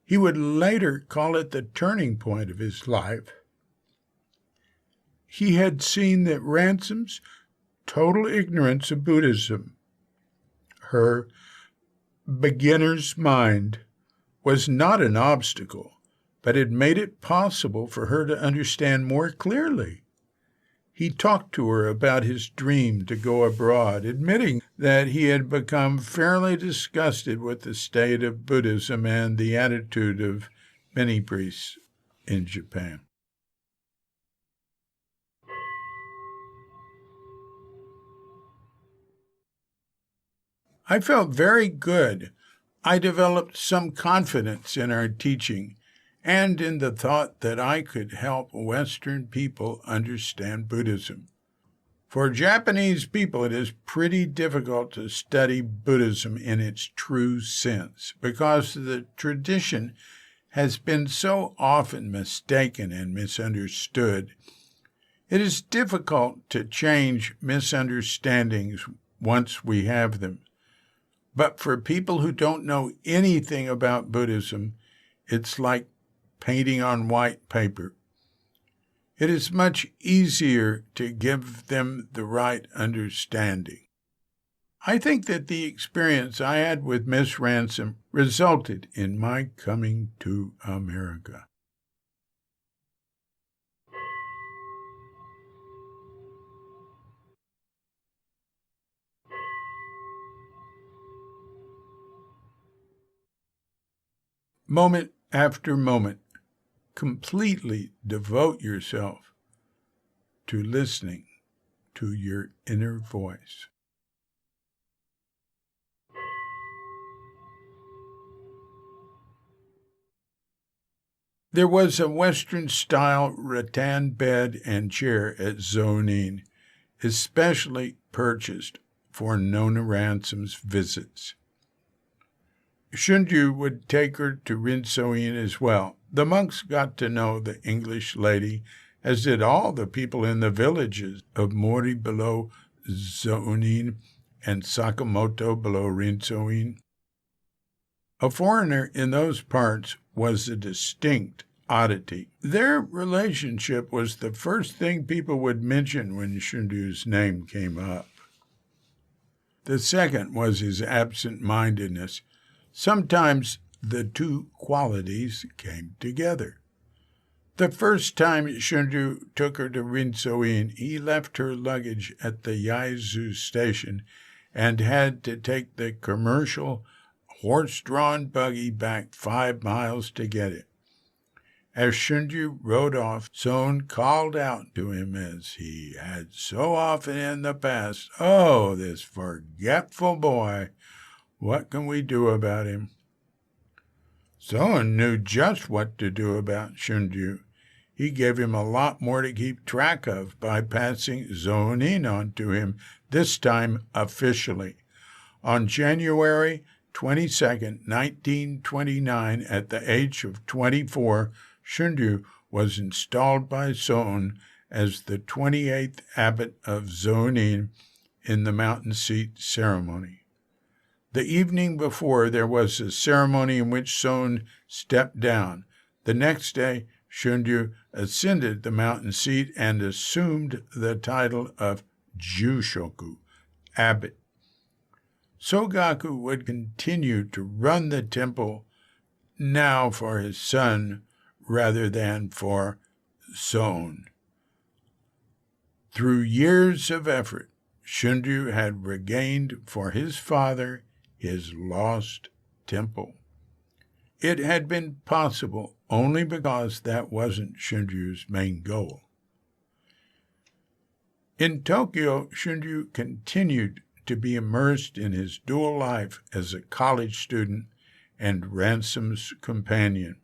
[SPEAKER 1] He would later call it the turning point of his life. He had seen that Ransom's total ignorance of Buddhism, her beginner's mind, was not an obstacle, but had made it possible for her to understand more clearly. He talked to her about his dream to go abroad, admitting that he had become fairly disgusted with the state of Buddhism and the attitude of many priests in Japan. I felt very good. I developed some confidence in our teaching and in the thought that I could help Western people understand Buddhism. For Japanese people, it is pretty difficult to study Buddhism in its true sense because the tradition has been so often mistaken and misunderstood. It is difficult to change misunderstandings once we have them. But for people who don't know anything about Buddhism, it's like painting on white paper. It is much easier to give them the right understanding. I think that the experience I had with Miss Ransom resulted in my coming to America. Moment after moment, completely devote yourself to listening to your inner voice. There was a Western-style rattan bed and chair at Zonin, especially purchased for Nona Ransom's visits. Shunryu would take her to Rinsoin as well. The monks got to know the English lady, as did all the people in the villages of Mori below Zonin and Sakamoto below Rinsoin. A foreigner in those parts was a distinct oddity. Their relationship was the first thing people would mention when Shunryu's name came up. The second was his absent-mindedness. Sometimes the two qualities came together. The first time Shunryu took her to Rinsoin, he left her luggage at the Yaizu station and had to take the commercial horse-drawn buggy back 5 miles to get it. As Shunryu rode off, Son called out to him as he had so often in the past, "Oh, this forgetful boy! What can we do about him?" Son knew just what to do about Shunryu. He gave him a lot more to keep track of by passing Zonin on to him, this time officially. On January 22nd, 1929, at the age of 24, Shunryu was installed by Son as the 28th abbot of Zonin in the mountain seat ceremony. The evening before, there was a ceremony in which Son stepped down. The next day, Shunryu ascended the mountain seat and assumed the title of Jushoku, abbot. Sogaku would continue to run the temple, now for his son rather than for Son. Through years of effort, Shunryu had regained for his father his lost temple. It had been possible only because that wasn't Shunryu's main goal. In Tokyo, Shunryu continued to be immersed in his dual life as a college student and Ransom's companion.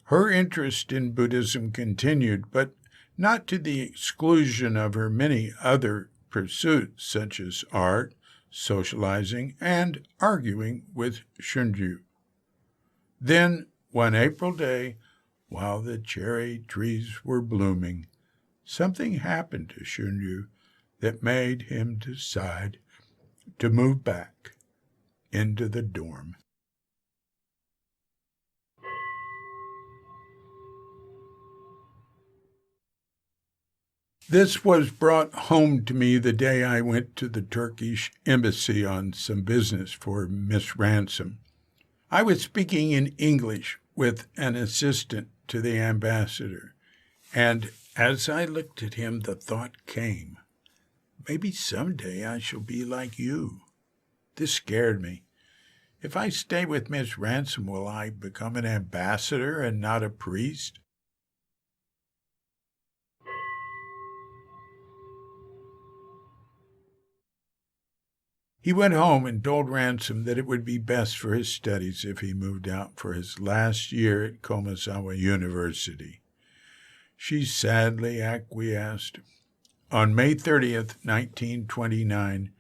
[SPEAKER 1] Her interest in Buddhism continued, but not to the exclusion of her many other pursuits such as art, socializing, and arguing with Shunryu. Then, one April day, while the cherry trees were blooming, something happened to Shunryu that made him decide to move back into the dorm. This was brought home to me the day I went to the Turkish embassy on some business for Miss Ransom. I was speaking in English with an assistant to the ambassador, and as I looked at him, the thought came, maybe someday I shall be like you. This scared me. If I stay with Miss Ransom, will I become an ambassador and not a priest? He went home and told Ransom that it would be best for his studies if he moved out for his last year at Komazawa University. She sadly acquiesced. On May 30th, 1929,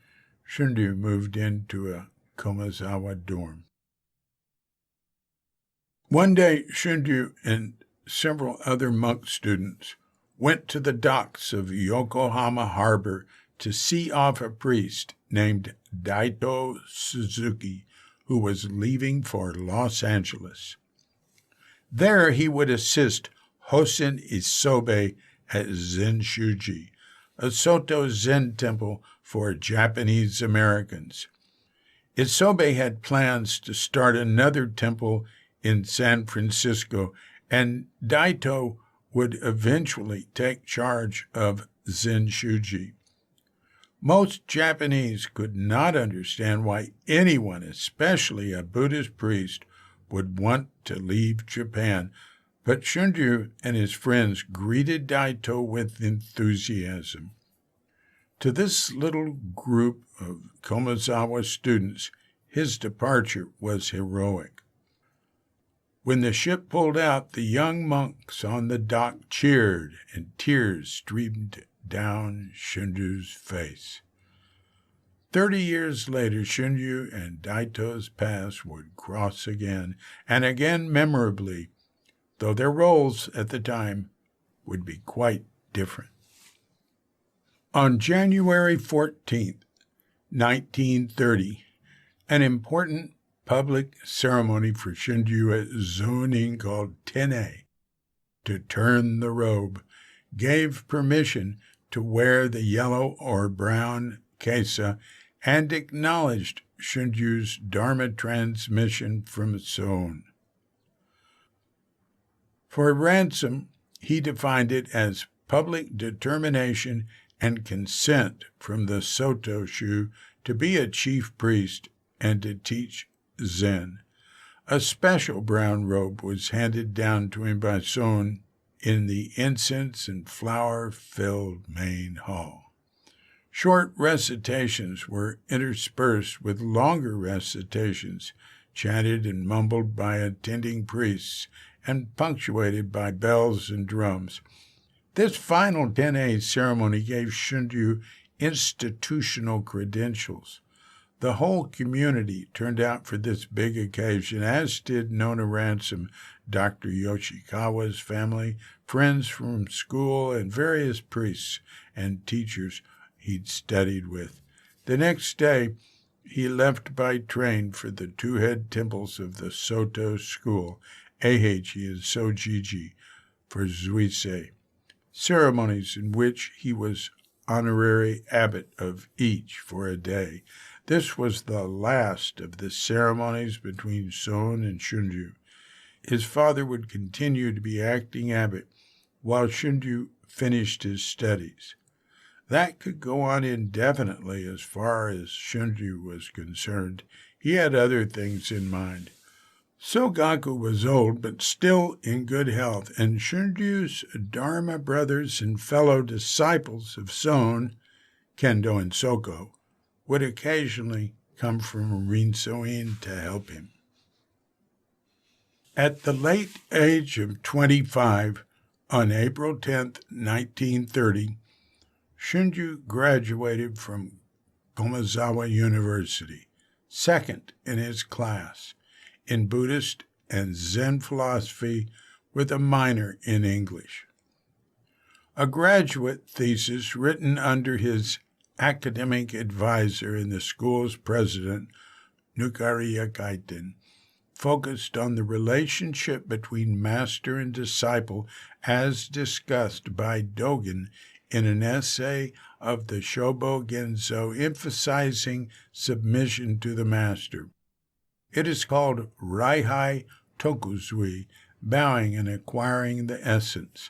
[SPEAKER 1] Shunryu moved into a Komazawa dorm. One day, Shunryu and several other monk students went to the docks of Yokohama Harbor to see off a priest named Daito Suzuki, who was leaving for Los Angeles. There he would assist Hosen Isobe at Zenshuji, a Soto Zen temple for Japanese Americans. Isobe had plans to start another temple in San Francisco, and Daito would eventually take charge of Zenshuji. Most Japanese could not understand why anyone, especially a Buddhist priest, would want to leave Japan, But Shunryu and his friends greeted Daito with enthusiasm. To this little group of Komazawa students, his departure was heroic. When the ship pulled out, the young monks on the dock cheered, and tears streamed down Shunryu's face. 30 years later, Shunryu and Daito's paths would cross again, and again memorably, though their roles at the time would be quite different. On January 14, 1930, an important public ceremony for Shunryu at Zonin called Tene, to turn the robe, gave permission to wear the yellow or brown kesa and acknowledged Shunryu's Dharma transmission from Son. For ransom, he defined it as public determination and consent from the Sotoshu to be a chief priest and to teach Zen. A special brown robe was handed down to him by Son in the incense and flower-filled main hall. Short recitations were interspersed with longer recitations, chanted and mumbled by attending priests and punctuated by bells and drums. This final Tene ceremony gave Shunryu institutional credentials. The whole community turned out for this big occasion, as did Nona Ransom, Dr. Yoshikawa's family, friends from school, and various priests and teachers he'd studied with. The next day, he left by train for the two head temples of the Soto school, Eiheiji and Sojiji, for Zuisei, ceremonies in which he was honorary abbot of each for a day. This was the last of the ceremonies between Son and Shunryu. His father would continue to be acting abbot while Shunryu finished his studies. That could go on indefinitely as far as Shunryu was concerned. He had other things in mind. Sogaku was old, but still in good health, and Shunryu's Dharma brothers and fellow disciples of Son, Kendo and Soko, would occasionally come from Rinsoin to help him. At the late age of 25, on April 10, 1930, Shunryu graduated from Komazawa University, second in his class, in Buddhist and Zen philosophy with a minor in English. A graduate thesis written under his academic advisor and the school's president, Nukariya Kaiten, focused on the relationship between master and disciple as discussed by Dogen in an essay of the Shobo Genzo emphasizing submission to the master. It is called Raihai Tokuzui, bowing and acquiring the essence.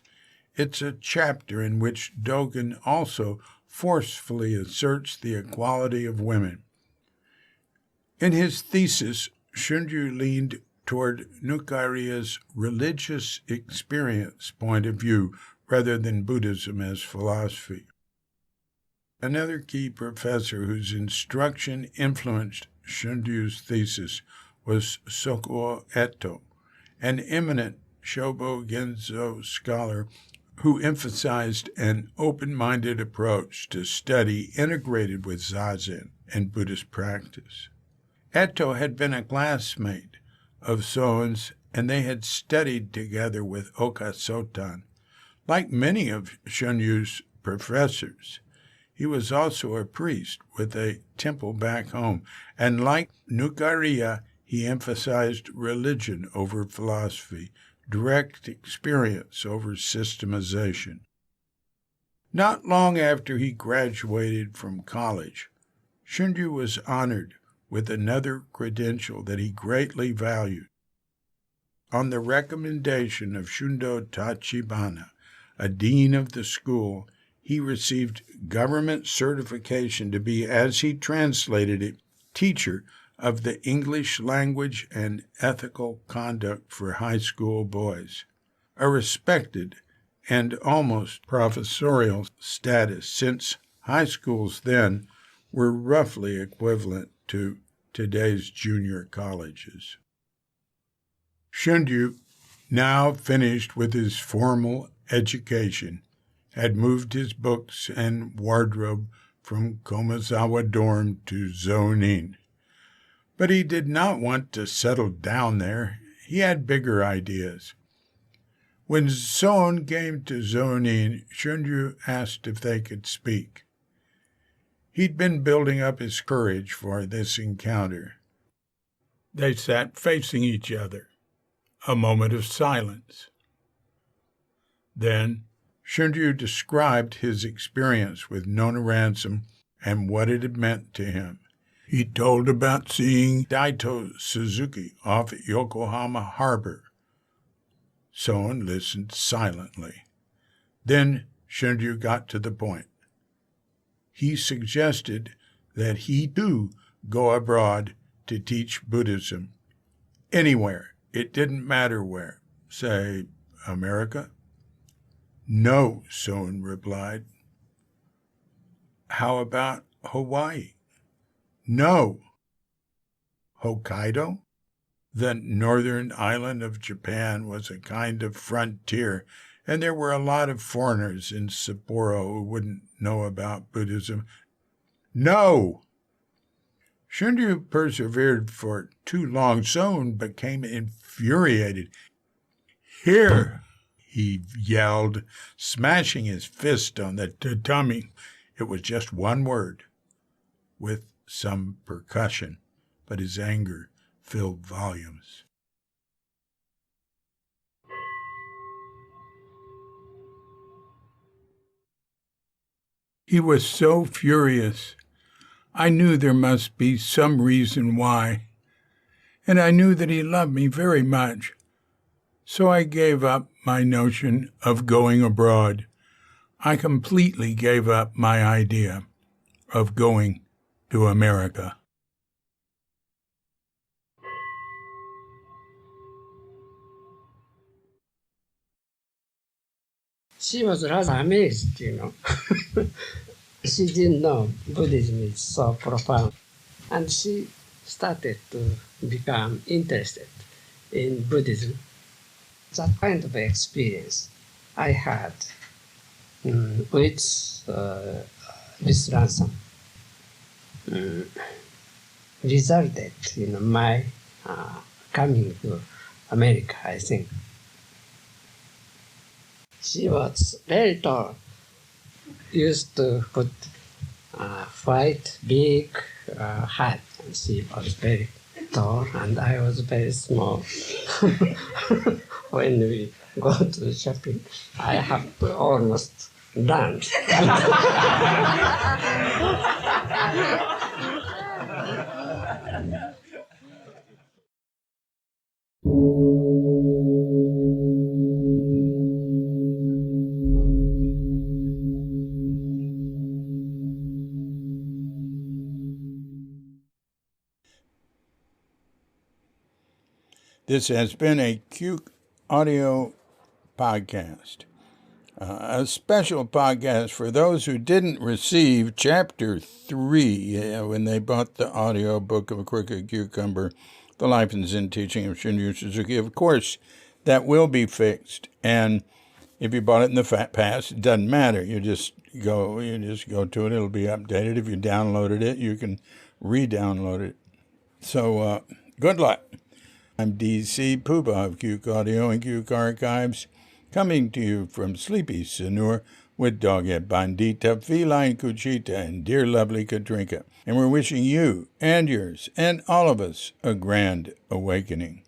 [SPEAKER 1] It's a chapter in which Dogen also forcefully asserts the equality of women. In his thesis, Shunryu leaned toward Nukariya's religious experience point of view rather than Buddhism as philosophy. Another key professor whose instruction influenced Shunryu's thesis was Sokuo Eto, an eminent Shobo Genzo scholar who emphasized an open-minded approach to study integrated with Zazen and Buddhist practice. Eto had been a classmate of Son's, and they had studied together with Oka Sotan. Like many of Shunryu's professors, he was also a priest with a temple back home, and like Nukariya, he emphasized religion over philosophy, direct experience over systemization. Not long after he graduated from college, Shunryu was honored with another credential that he greatly valued. On the recommendation of Shundo Tachibana, a dean of the school, he received government certification to be, as he translated it, teacher of the English language and ethical conduct for high school boys. a respected and almost professorial status, since high schools then were roughly equivalent to today's junior colleges. Shunryu, now finished with his formal education, had moved his books and wardrobe from Komazawa dorm to Zonin. But he did not want to settle down there. He had bigger ideas. When Son came to Zonin, Shunryu asked if they could speak. He'd been building up his courage for this encounter. They sat facing each other. A moment of silence. Then Shunryu described his experience with Nona Ransom and what it had meant to him. He told about seeing Daito Suzuki off at Yokohama Harbor. Son listened silently. Then Shunryu got to the point. He suggested that he too go abroad to teach Buddhism. Anywhere. It didn't matter where. Say, America? No, Son replied. How about Hawaii? No. Hokkaido? The northern island of Japan was a kind of frontier, and there were a lot of foreigners in Sapporo who wouldn't know about Buddhism. No! Shunryu persevered for too long. Son became infuriated. Here, he yelled, smashing his fist on the tatami. It was just one word, with some percussion, but his anger filled volumes. He was so furious. I knew there must be some reason why, and I knew that he loved me very much. So I gave up my notion of going abroad. I completely gave up my idea of going to America.
[SPEAKER 2] She was rather amazed, She didn't know Buddhism is so profound. And she started to become interested in Buddhism. That kind of experience I had with Miss Ransom resulted in my coming to America, I think. She was very tall, used to put white, big hat, and she was very tall, and I was very small. When we go to shopping, I have to almost dance.
[SPEAKER 1] This has been a Cuke audio podcast, a special podcast for those who didn't receive Chapter 3 when they bought the audiobook of A Crooked Cucumber, The Life and Zen Teaching of Shunryu Suzuki. Of course, that will be fixed, and if you bought it in the past, it doesn't matter. You just go to it. It'll be updated. If you downloaded it, you can re-download it. So good luck. I'm D.C. Puba of Cuke Audio and Cuke Archives, coming to you from sleepy Sanur with Doghead Bandita, Feline Cuchita, and dear lovely Katrinka. And we're wishing you and yours and all of us a grand awakening.